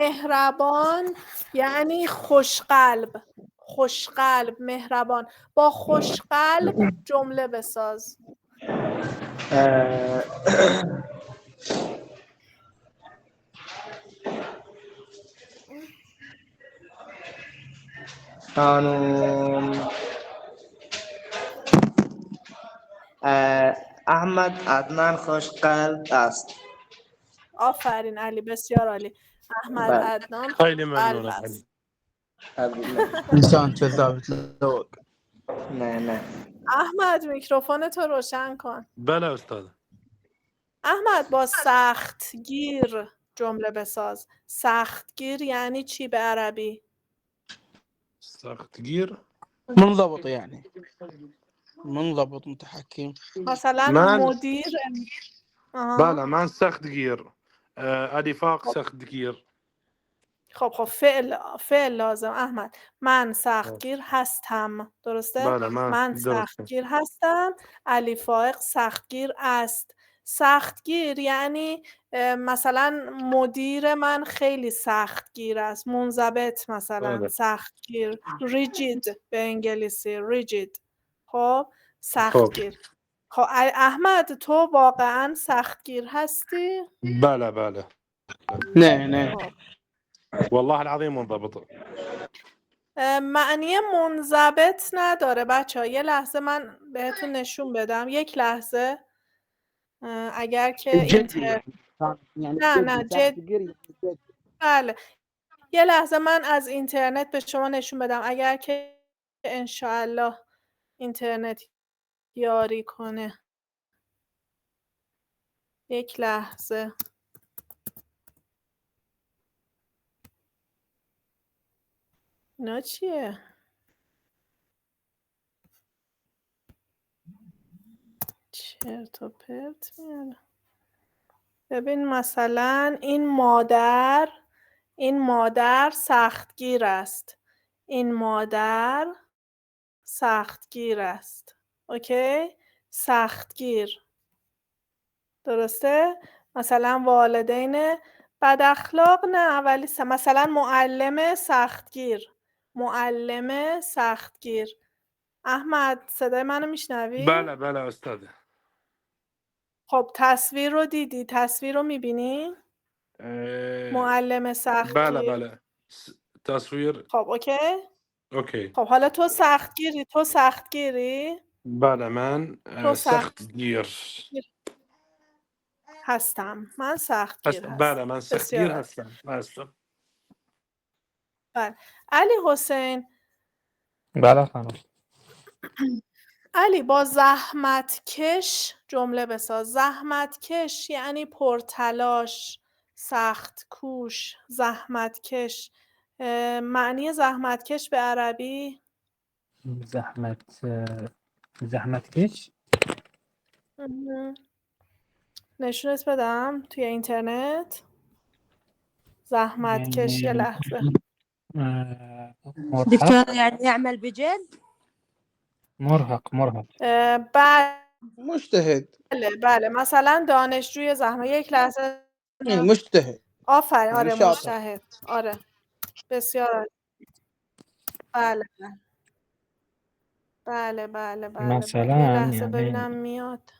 مهربان یعنی خوشقلب. خوشقلب، مهربان. با خوشقلب جمله بساز. خانم احمد عدنان خوشقلب است. آفرین علی، بسیار عالی. احمد بله. عدنان خیلی خوشقلب ممنون است. انسان كذاب تلوق. نه نه. احمد میکروفون تو روشن کن. بلا استاذ. احمد با سختگیر جمله بساز. سختگیر یعنی چی به عربی؟ سختگیر منضبط يعني منضبط متحكم. مثلا من مدیر. بلا من سختگیر. الفاق خب سختگیر. خب فعل لازم. احمد من سختگیر هستم. درسته؟ بله من درسته. سختگیر هستم. علی فائق سختگیر است. سختگیر یعنی مثلا مدیر من خیلی سختگیر است. منضبط مثلا بله. سختگیر. ریجید به انگلیسی ریجید. خب خب سختگیر. خب احمد تو واقعا سختگیر هستی؟ بله بله. نه نه. خب والله العظيم منضبط. معنی منضبط نداره بچه‌ها. یه لحظه من بهتون نشون بدم. یک لحظه. اگر که جدي يعني نه جدي جد. سختگیر يعني جدي. بله یه لحظه من از اینترنت به شما نشون بدم. اگر که انشاءالله اینترنت یاری کنه. یک لحظه. اینا چیه؟ چرت و پرت میاره. ببین مثلا این مادر سختگیر است. این مادر سختگیر است. اوکی؟ سختگیر. درسته؟ مثلا والدین بد اخلاق نه، ولی مثلا معلم سختگیر. معلم سختگیر. احمد صدای منو میشنوی؟ بله بله استاذ. خب تصویر رو دیدی؟ تصویر رو میبینی؟ معلم سختگیر. بله بله تصویر. خب اوکی؟ اوکی. خب حالا تو سختگیری؟ بله من تو سختگیر هستم. من سختگیر هستم. بله من سختگیر هستم. بله. علی حسین. بله خانم. علی با زحمتکش جمله بساز. زحمتکش یعنی پرتلاش، سخت کوش، زحمتکش. معنی زحمتکش به عربی؟ زحمتکش. نشونت بدم توی اینترنت. زحمتکش یه لحظه. دكتور يعني يعمل بجد؟ مرهق. مجتهد. بله مثلا دانشجوی زحمت. یک لحظه. مجتهد. آفرین. آره شاطر. مجتهد. آره بسیار عالی. بله مثلا یه لحظه یعنی ببینم میاد.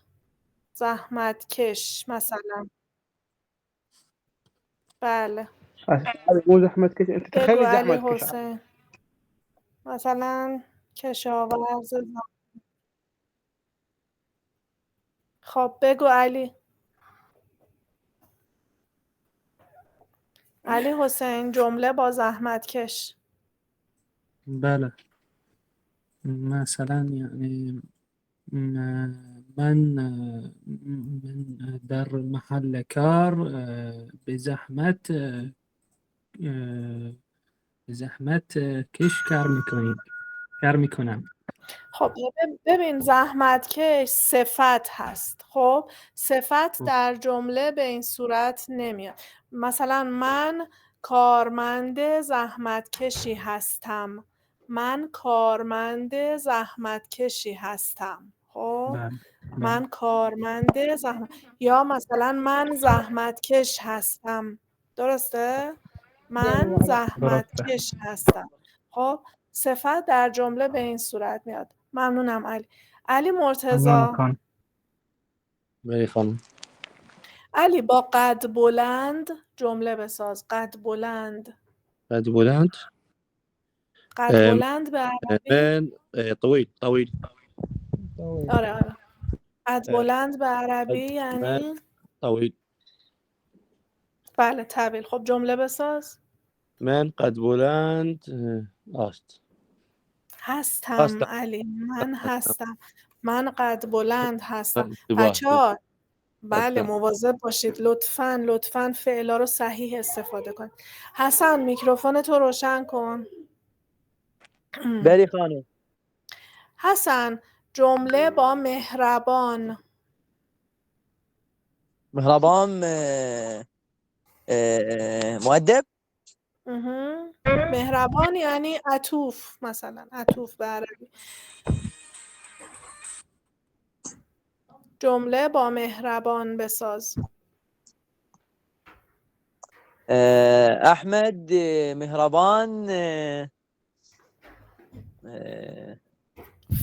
زحمتکش مثلا. بله هذا مو زحمة كش، انت بگو تخيل علی زحمة كش. حسین. مثلا کشاورز خب بگو علی حسین جمله با زحمتکش. بله مثلا یعنی من در محل کار به زحمت کش کار میکنم. خب ببین زحمتکش صفت هست. خب صفت در جمله به این صورت نمیاد. مثلا من کارمند زحمتکشی هستم. خب من کارمند یا مثلا من زحمتکش هستم. درسته؟ من زحمتکش هستم. خب صفت در جمله به این صورت میاد. ممنونم علی مرتضی. بله خانم. علی با قد بلند جمله بساز. قد بلند به عربی؟ من طويل. آره قد بلند به عربی یعنی طويل. بله طویل. خب جمله بساز. من قد بلند هستم علی. من قد بلند هستم. بچه‌ها بله مواظب باشید لطفاً فعلا رو صحیح استفاده کنید. حسن میکروفون تو روشن کن. بری خانم. حسن جمله با مهربان. مؤدب. مهربان یعنی عطوف. مثلا عطوف به عربی. جمله با مهربان بساز. احمد مهربان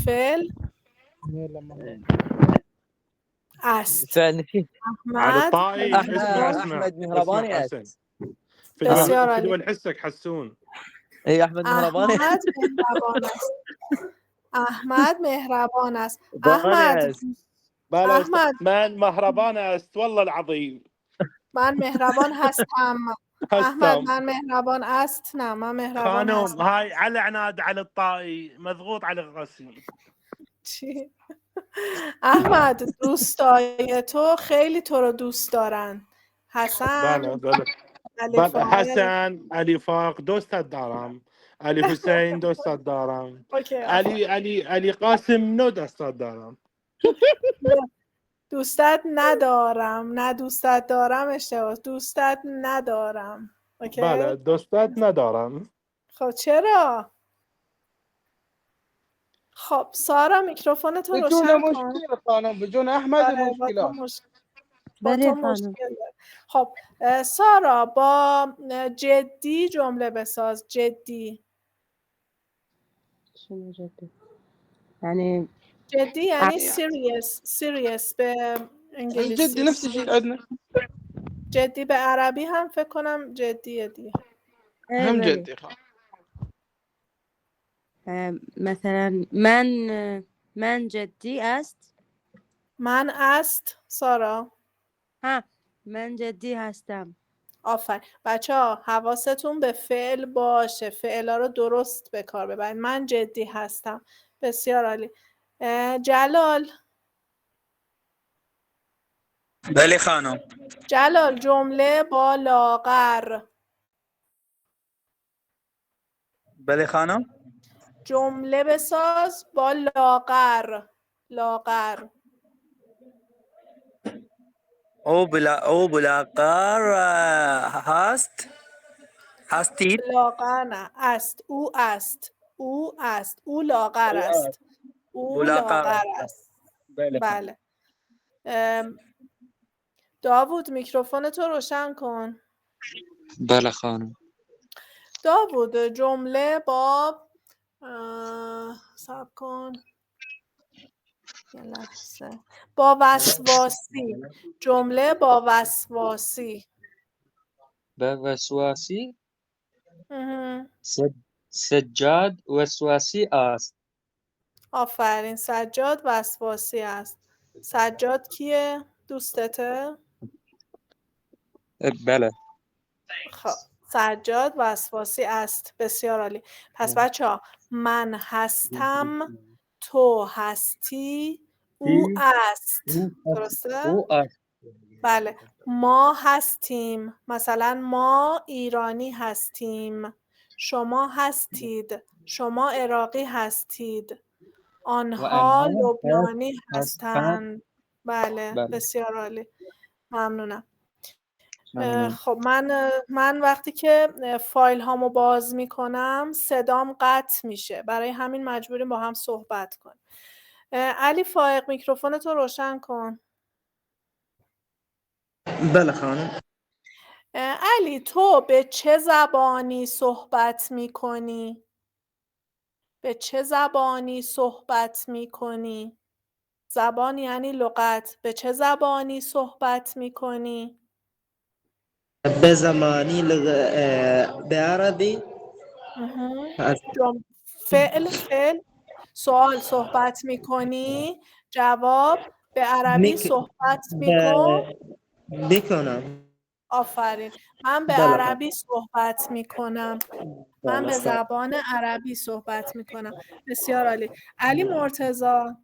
فعل است. فعل نسيت. احمد احمد مهرباني است. بسیار عالی. فدوى الحسك حسون. اي احمد مهرباني. احمد مهربان است. احمد من مهربان است والله العظيم. من مهربان هستم. احمد من مهربان است. نه من مهربان هستم. خانم هاي على عناد على الطائي مضغوط على الغسيل. چی؟ احمد دوستای تو خیلی تو رو دوست دارن. حسن بله حسن علی فاق دوستت دارم. علی حسین دوستت دارم. علی قاسم نو دوستت دارم. دوستت ندارم. نه دوستت دارم اشتباه. دوستت ندارم. اوکی؟ بله دوستت ندارم. خب چرا؟ خب سارا میکروفون تو روشن کن. مشكلة خانم بدون احمد المشكلة. بله خانم. خب سارا با جدی جمله بساز. جدی شنو جدي؟ يعني جدی یعنی serious به انگلیسی جدي نفس الشيء عندنا. جدی به عربی هم فکر کنم جدیه دیگه. هم جدي خلاص. مثلا من جدی است. من است سارا. ها من جدی هستم. آفرین. بچه‌ها حواستون به فعل باشه، فعلا رو درست به کار ببرید. من جدی هستم. بسیار عالی. جلال بله خانم. جلال جمله با لاغر. بله خانم. جمله بساز با لاغر. لاغر. او بلاغر هست. هستید. لاغر نه است. او است. او است. او لاغر است. او بلاغر لاغر است. بله خانم. بله. داوود میکروفون تو روشن کن. بله خانم. داوود جمله با صبر کن یه لحظه. با وسواسی. جمله با وسواسی. به وسواسی اها. سجاد وسواسی است. آفرین. سجاد وسواسی است. سجاد کیه؟ دوستته؟ بله. خب سجاد وسواسی است. بسیار عالی. پس بچه‌ها من هستم، تو هستی، او است. درسته؟ او است. بله. ما هستیم. مثلا ما ایرانی هستیم. شما هستید. شما عراقی هستید. آنها لبنانی هستند. بله. بله. بسیار عالی. ممنونم. ممنون. خب من وقتی که فایل هامو باز میکنم صدام قطع میشه، برای همین مجبوریم با هم صحبت کنیم. علی فائق میکروفون تو روشن کن. بله خانم. علی تو به چه زبانی صحبت میکنی؟ به چه زبانی صحبت میکنی؟ زبان یعنی لغت. به چه زبانی صحبت میکنی؟ به زمانی به عربی. فعل سوال صحبت میکنی، جواب به عربی صحبت میکن. میکنم. آفرین. من به بله عربی صحبت میکنم. من به زبان عربی صحبت میکنم. بسیار عالی. علی مرتضی.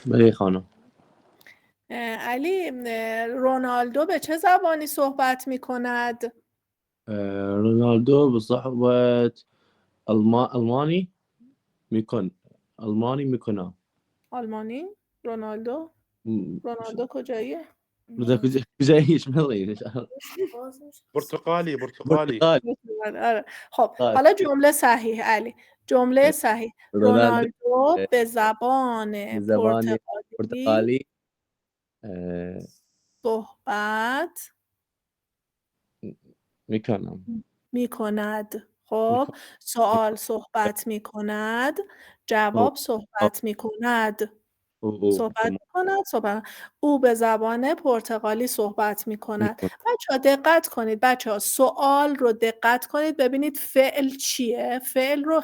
بله خانم. علی رونالدو به چه زبانی صحبت میکند؟ رونالدو بصحبة ألماني میکنم. آلمانی؟ رونالدو کجاییه؟ کجایش ملی برتقالي آره. خب حالا جمله صحیح علی. جمله صحیح. رونالدو به زبان پرتغالی صحبت میکند. خب سوال صحبت میکند، جواب صحبت میکند. او به زبان پرتغالی صحبت میکند. بچه‌ها دقت کنید. بچه‌ها سوال رو دقت کنید ببینید فعل چیه. فعل رو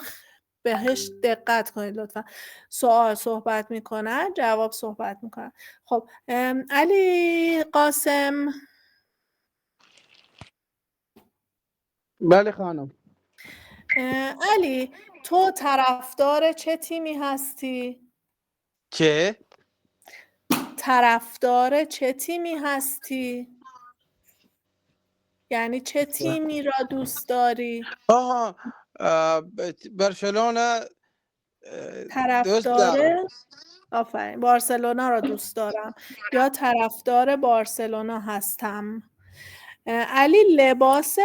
بهش دقت کنید لطفا. سوال صحبت میکند، جواب صحبت میکند. خب علی قاسم. بله خانم. علی تو طرفدار چه تیمی هستی؟ چه؟ طرفدار چه تیمی هستی؟ یعنی چه تیمی را دوست داری؟ برشلونه دوست طرفدار دارم. آفرین. بارسلونا را دوست دارم یا طرفدار بارسلونا هستم. علی لباس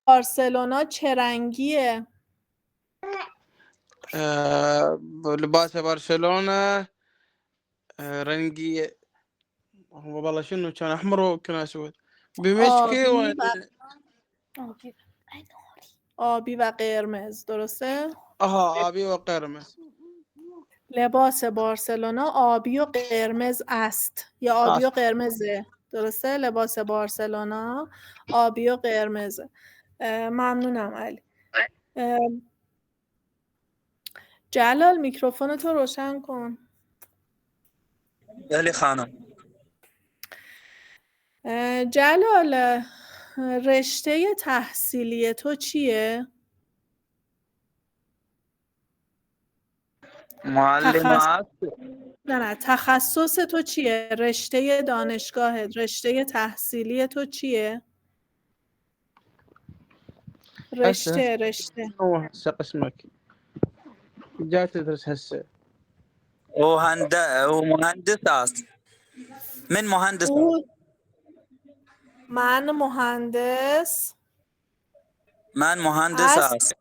بارسلونا چه رنگیه؟ لباس برشلونه رنگي والله شنو كان احمر وكان اسود بمشكي آبی و قرمز. درسته؟ آبی و قرمز. لباس بارسلونا آبی و قرمز است یا آبی و است. قرمزه. درسته؟ لباس بارسلونا آبی و قرمزه. ممنونم علی. جلال میکروفون تو روشن کن. بله خانم. جلال رشته تحصیلی تو چیه؟ معلمات. نه تخصص تو چیه؟ رشته دانشگاهت، رشته تحصیلی تو چیه؟ رشته هو هسه قسمك جاي تدرس هسه. هو مهندس است. من مهندس است. من مهندس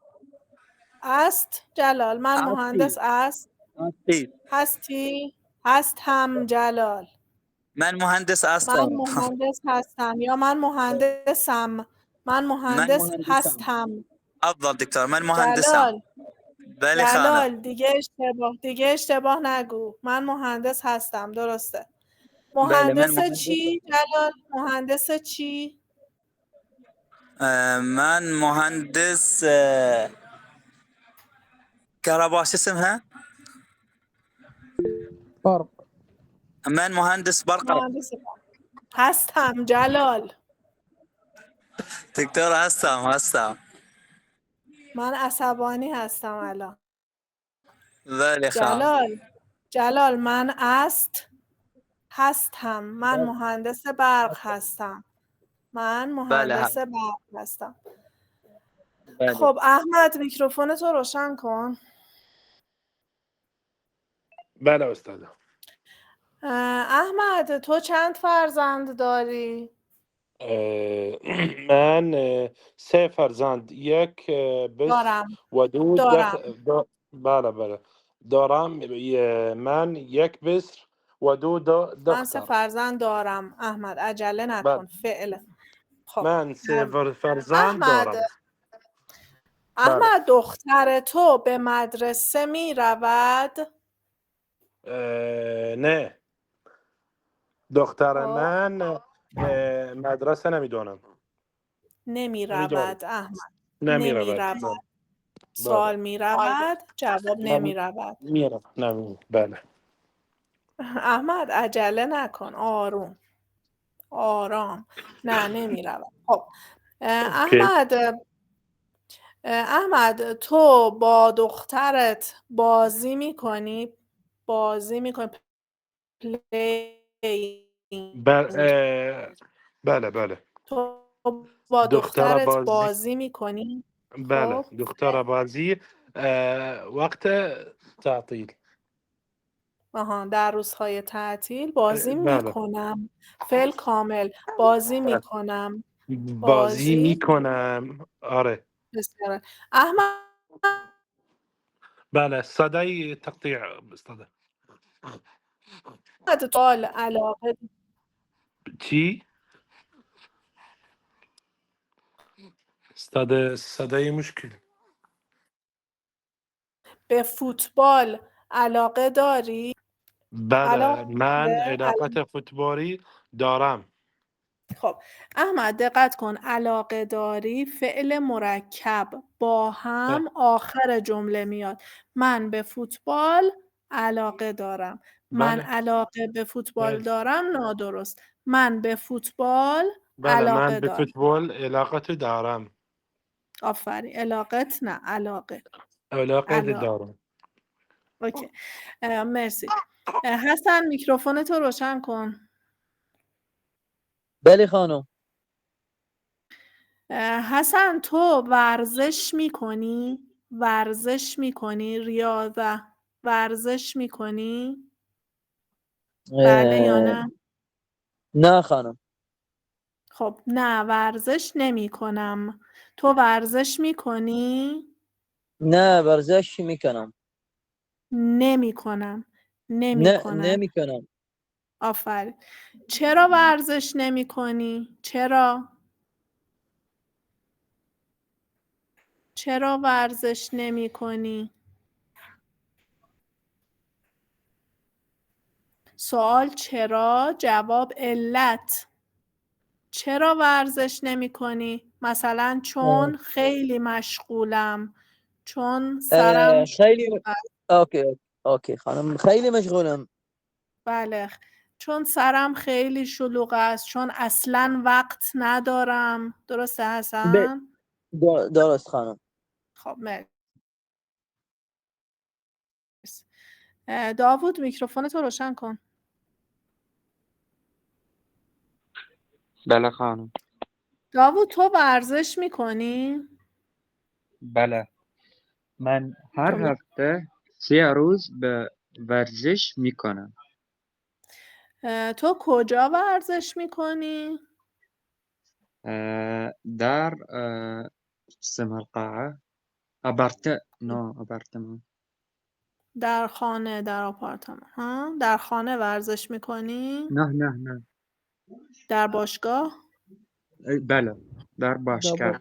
است. جلال من مهندس است. هستم جلال. من مهندس هستم. من مهندس هستم یا من مهندسم. من مهندس هستم. افضل دکتر، من مهندسم. بله خانم. جلال دیگه اشتباه نگو. من مهندس هستم. درسته. مهندس چی جلال؟ مهندس چی؟ من مهندس كهرباء. شو اسمها؟ برق. من مهندس برق. هستم جلال. دکتر هستم. من عصبانی هستم الان. بله خانم. جلال من هستم. من مهندس برق هستم. بله. خب احمد میکروفون تو روشن کن. بله استاده. احمد تو چند فرزند داری؟ من 3 فرزند، یک بس و بله دارم. من یک بس و 2 دختر. من 3 فرزند دارم احمد، عجله نکن. فعلا خب من 3 فرزند دارم. احمد دختر تو به مدرسه می رود؟ نه، دختر من مدرسه نمیدونم. نمی رود احمد. نمی رود. سوال می رود، جواب نمی رود. بله. احمد عجله نکن، آرام. نه نمی رود. خب احمد تو با دخترت بازی میکنی؟ بله. تو با دخترت بازی میکنی؟ بله. دختر بازی وقت تعطیل. در روزهای تعطیل بازی میکنم. فعل کامل. بازی میکنم. بازی میکنم. آره. بسیار. احمد بله. صدای تقطیع استاده. تو علاقه چی؟ صدای مشکل. به فوتبال علاقه داری؟ بله من علاقه فوتبالی دارم. خب احمد دقت کن، علاقه داری فعل مرکب با هم آخر جمله میاد. من به فوتبال علاقه دارم. من علاقه به فوتبال دارم نادرست. من به فوتبال علاقه من به دارم. فوتبال علاقه دارم. آفرین. علاقت نه، علاقه دارم. اوکی. مرسی. حسن میکروفون تو روشن کن. بله خانم. حسن تو ورزش میکنی؟ ریاضه ورزش میکنی؟ بله یا نه؟ نه خانم. خب نه ورزش نمی کنم. تو ورزش میکنی؟ نه ورزش میکنم. نمی کنم. نمیکنم. آفرین. چرا ورزش نمی کنی؟ چرا ورزش نمی کنی؟ سوال چرا، جواب علت. چرا ورزش نمی کنی؟ مثلا چون خیلی مشغولم، چون سرم خیلی شلوغ است. اوکی خانم، خیلی مشغولم. بله، چون سرم خیلی شلوغ است، چون اصلا وقت ندارم. درسته حسن؟ درست خانم. خب مرسی. داوود میکروفونتو روشن کن. بله خانم. داوود تو ورزش میکنی؟ بله، من هر هفته 3 روز به ورزش میکنم. تو کجا ورزش میکنی؟ در اسم القاعة آپارتمان. در خانه، در آپارتمان. ها؟ در خانه ورزش میکنی؟ نه. در باشگاه؟ بله، در باشگاه.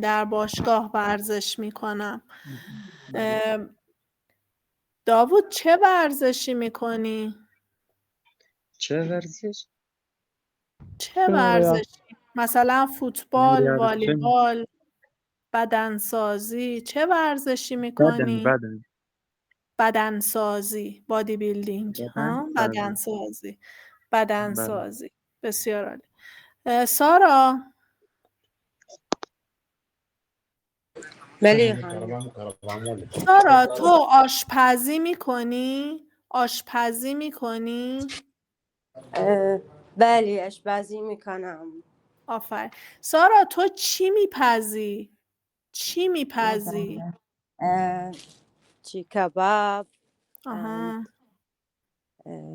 در باشگاه ورزش میکنم. داوود چه ورزشی میکنی؟ چه ورزش؟ چه ورزشی؟ مثلا فوتبال، والیبال، بدنسازی. چه ورزشی میکنی؟ بدنسازی، بادی بیلدینگ. بدنسازی. بسیار عالی. سارا، بله خانم. سارا تو آشپزی میکنی؟ آشپزی میکنی؟ بله آشپزی میکنم. آفرین. سارا تو چی میپزی؟ چی میپزی؟ چی کباب. آها.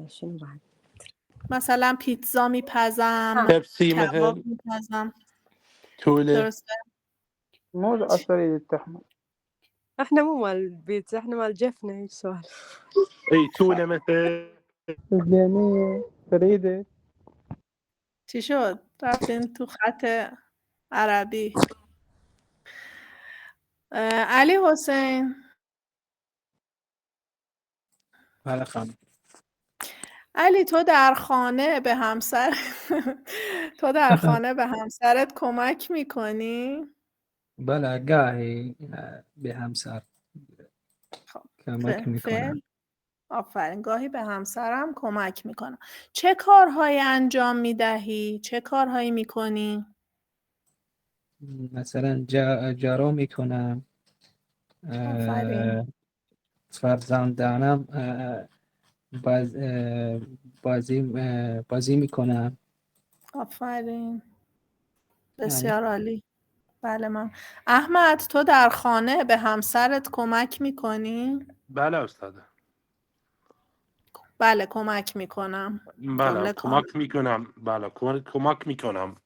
شنو بعد؟ مثلا پیتزا میپزم، بيبسي کباب مثل میپزم. تولة. درسته؟ مو الأصلي التحمل. احنا مو مال البيتزا، احنا مال جفنة. ايش سؤال؟ اي تونة مثل الجميع فريدة. چی شد؟ رفتین تو خط عربی. علی حسین، بله خانم. علی تو در خانه به همسر تو در خانه به همسرت کمک میکنی؟ بله گاهی به همسر خب کمک میکنم. آفرین. گاهی به همسرم کمک میکنم. چه کارهایی انجام میدهی؟ چه کارهایی میکنی؟ مثلا جارو میکنم، آفرین. فرزندانم بازی میکنم. آفرین. یعنی بسیار عالی. بله من. احمد تو در خانه به همسرت کمک میکنی؟ بله استاده. بله کمک میکنم. بله جمله کامل. کمک میکنم. بله کمک میکنم.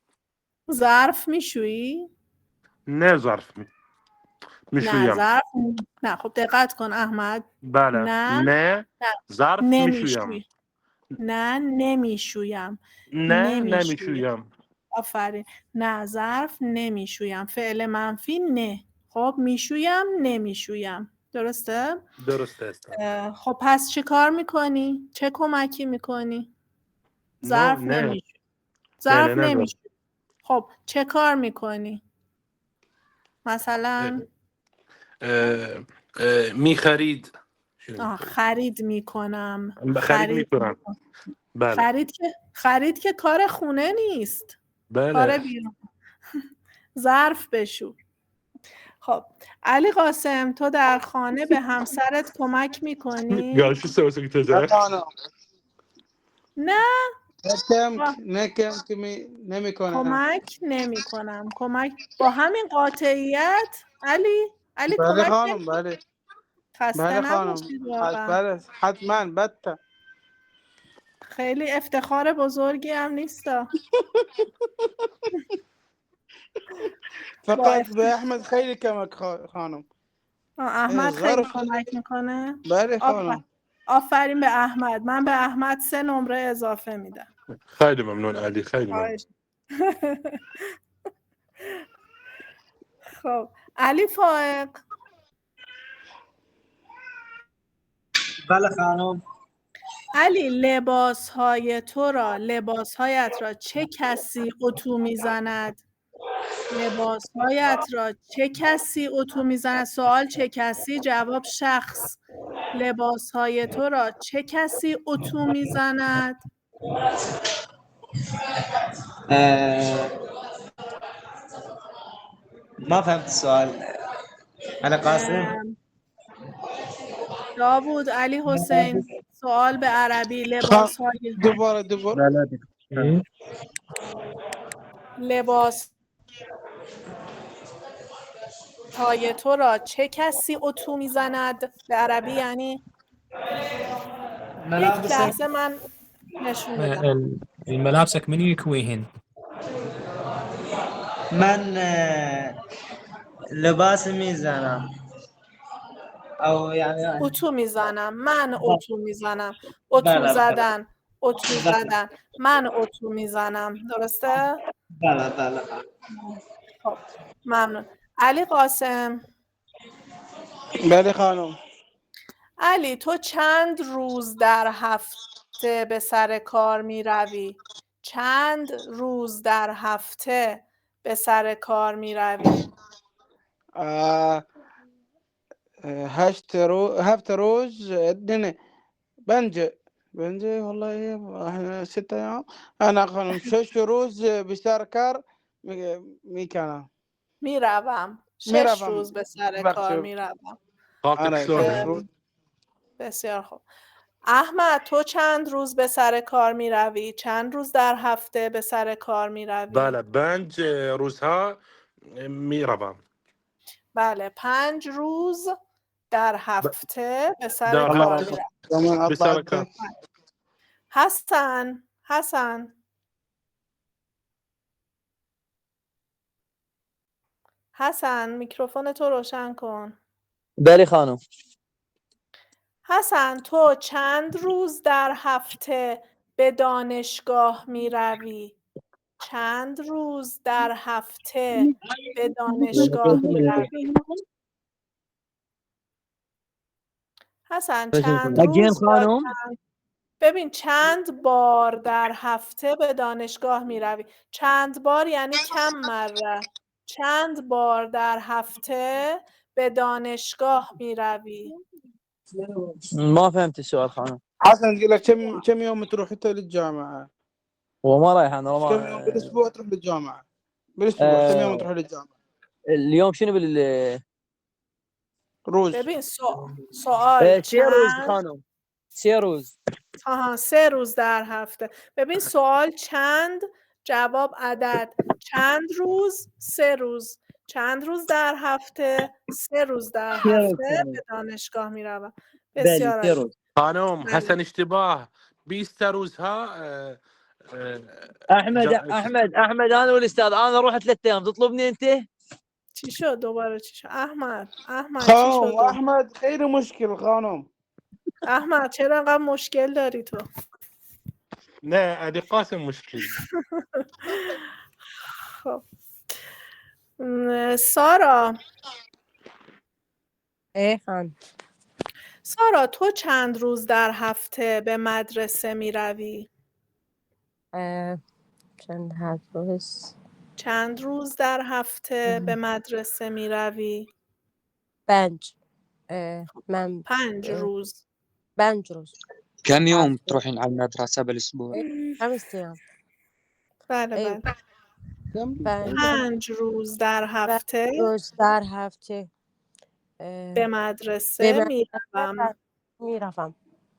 ظرف میشویی؟ نه ظرف نه میشویم. ظرف نه. خب دقت کن احمد. بله نه نه ظرف میشویم. نمیشوی. نه نمیشویم. نه نمیشویم. آفرین. نه ظرف نمیشویم. فعل منفی نه. خب میشویم نمیشویم. درسته؟ درسته استاد. خب پس چه کار میکنی؟ چه کمکی میکنی؟ ظرف نه نمیشوی. ظرف نه نمیشوی. خب چه کار میکنی؟ مثلا میخرید. خرید میکنم. خرید میکنم. بله خرید که کار خونه نیست. بله. کار بیرون. ظرف بشو. خب علی قاسم تو در خانه به همسرت کمک میکنی؟ قال شو سوى سوق تجارة؟ نه نکم که نمیکنم. کمک نمی کنم. کمک با همین قاطعیت. علی بله کمک خانم. بله خسته خانم. نباشید واقعا. بله حتما بته. خیلی افتخار بزرگی هم نیستا. فقط به احمد خیلی کمک خانم. احمد خیلی کمک میکنه. بله خانم. آفرین به احمد. من به احمد 3 نمره اضافه میدم. خیلی ممنون علی. خیلی ممنون. خب علی فائق. بله خانم. علی لباسهایت را چه کسی اتو میزند؟ لباسهایت را چه کسی اتو میزند؟ سوال چه کسی، جواب شخص. لباسهای تو را چه کسی اتو میزند؟ ما فهمت السؤال. أنا قاسم. داوود، علی حسین، سوال به عربی. لباسهای دوباره بله دکتر. لباسهای تو را چه کسی اتو میزند؟ به عربی یعنی یک لحظه من نشون بدم. ملابسك من يكويهن؟ من لباس میزنم او يعني اتو میزنم، من اتو میزنم، اتو زدن، اتو زدن، من اتو میزنم، درسته؟ بله. خب ممنون. علی قاسم. بله خانم. علی تو چند روز در هفته به سر کار می روی؟ چند روز در هفته به سر کار می روی؟ 7 روز دنه بنجه والله احنا 6 أيام. أنا خانم 6 روز بسر کار میکنم. میروم. 6 روز به سر کار میروم. بسیار خوب. احمد تو چند روز به سر کار می روی؟ چند روز در هفته به سر کار می روی؟ بله 5 روزها میروم. بله 5 روز در هفته به سر کار می روی. به سر کار. حسن میکروفون تو روشن کن. بله خانم. حسن تو چند روز در هفته به دانشگاه می روی؟ چند روز در هفته به دانشگاه می روی؟ حسن چند روز خانم؟ ببین چند بار در هفته به دانشگاه می روی؟ چند بار یعنی کم مره. چند بار در هفته به دانشگاه می روی؟ ما فهمت السؤال خانم. حسن تقول لك كم يوم تروح انت للجامعه؟ هو ما رايح انا كم يوم بالاسبوع تروح للجامعه؟ بالاسبوع كم يوم تروح للجامعه؟ اليوم شنو روز. ببین سوال 3 روز خانم. 3 روز. 3 روز در هفته. ببین سوال چند، جواب عدد. چند روز؟ 3 روز. چند روز در هفته؟ 3 روز در هفته به دانشگاه می روم. بسیار عالی. خانم حسن اشتباه 20 روزها. احمد انا والاستاذ انا اروح 3 ايام تطلبني انت؟ چی شد دوباره؟ چی شد احمد خانم احمد خیلی مشکل خانم. احمد چرا انقدر مشکل داری تو؟ نه علی قاسم مشکل. خب سارا. خانم. سارا تو چند روز در هفته به مدرسه می روی؟ چند روز در هفته به مدرسه می روی؟ 5. من 5 روز. 5 روز. كم يوم تروحين على المدرسة بالأسبوع؟ 5 أيام. بله 5 روز در هفته به مدرسه می روم.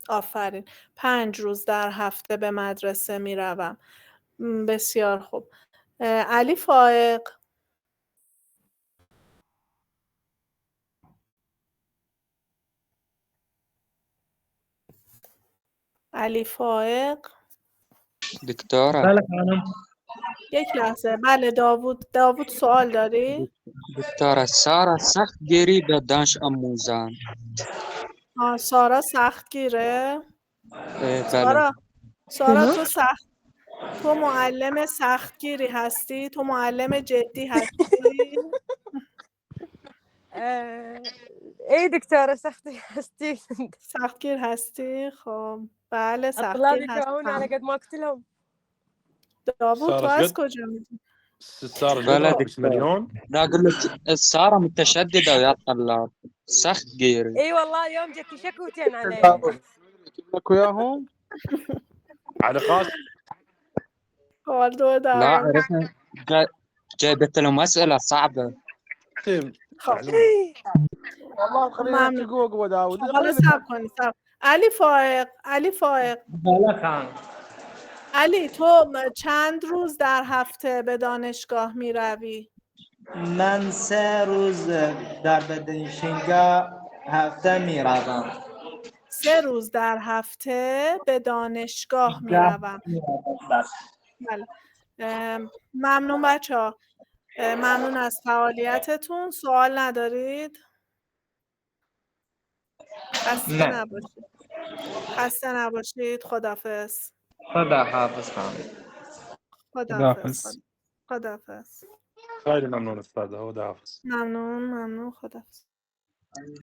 آفرین. 5 روز در هفته به مدرسه می روم. بسیار خوب. علی فائق. علی فائق. دكتورة. بله خانم. یک لحظه. بله داوود سوال داری؟ دكتورة سارة سخت گیری به دانش آموزان. سارا سختگیره؟ بله. سارا تو معلم سختگیری هستی؟ تو معلم جدی هستی؟ ای دکتره سختگیر هستی. سختگیر هستی؟ خب بله الطلاب سختی يكرهون على هستم. قد ما قلت داوود تو سارة از شقد کجا میدونی؟ سارة بلا شقد دكتور مليون. لا أقول لك سارة متشددة ويا الطلاب سخت قيري. اي والله اليوم جت شكوتين عليه. لك وياهم علي قاسم سوال دو لا دارم. عرفنا جايبت لهم أسئلة صعبة. خب والله خلينا ممنون. نحكي قوة داود حالا صبر کنید صبر. علی فائق بله خانم. علی تو چند روز در هفته به دانشگاه می روی؟ من 3 روز در بدنشینگاه هفته می روم. 3 روز در هفته به دانشگاه می روم. بله. ممنون بچه‌ها. ممنون از فعالیتتون. سوال ندارید؟ خسته نه. نباشید. خسته نباشید. خداحافظ. خدا حافظ خانم. خداحافظ. خداحافظ. خیلی ممنون استاد. خداحافظ. ممنون خداحافظ.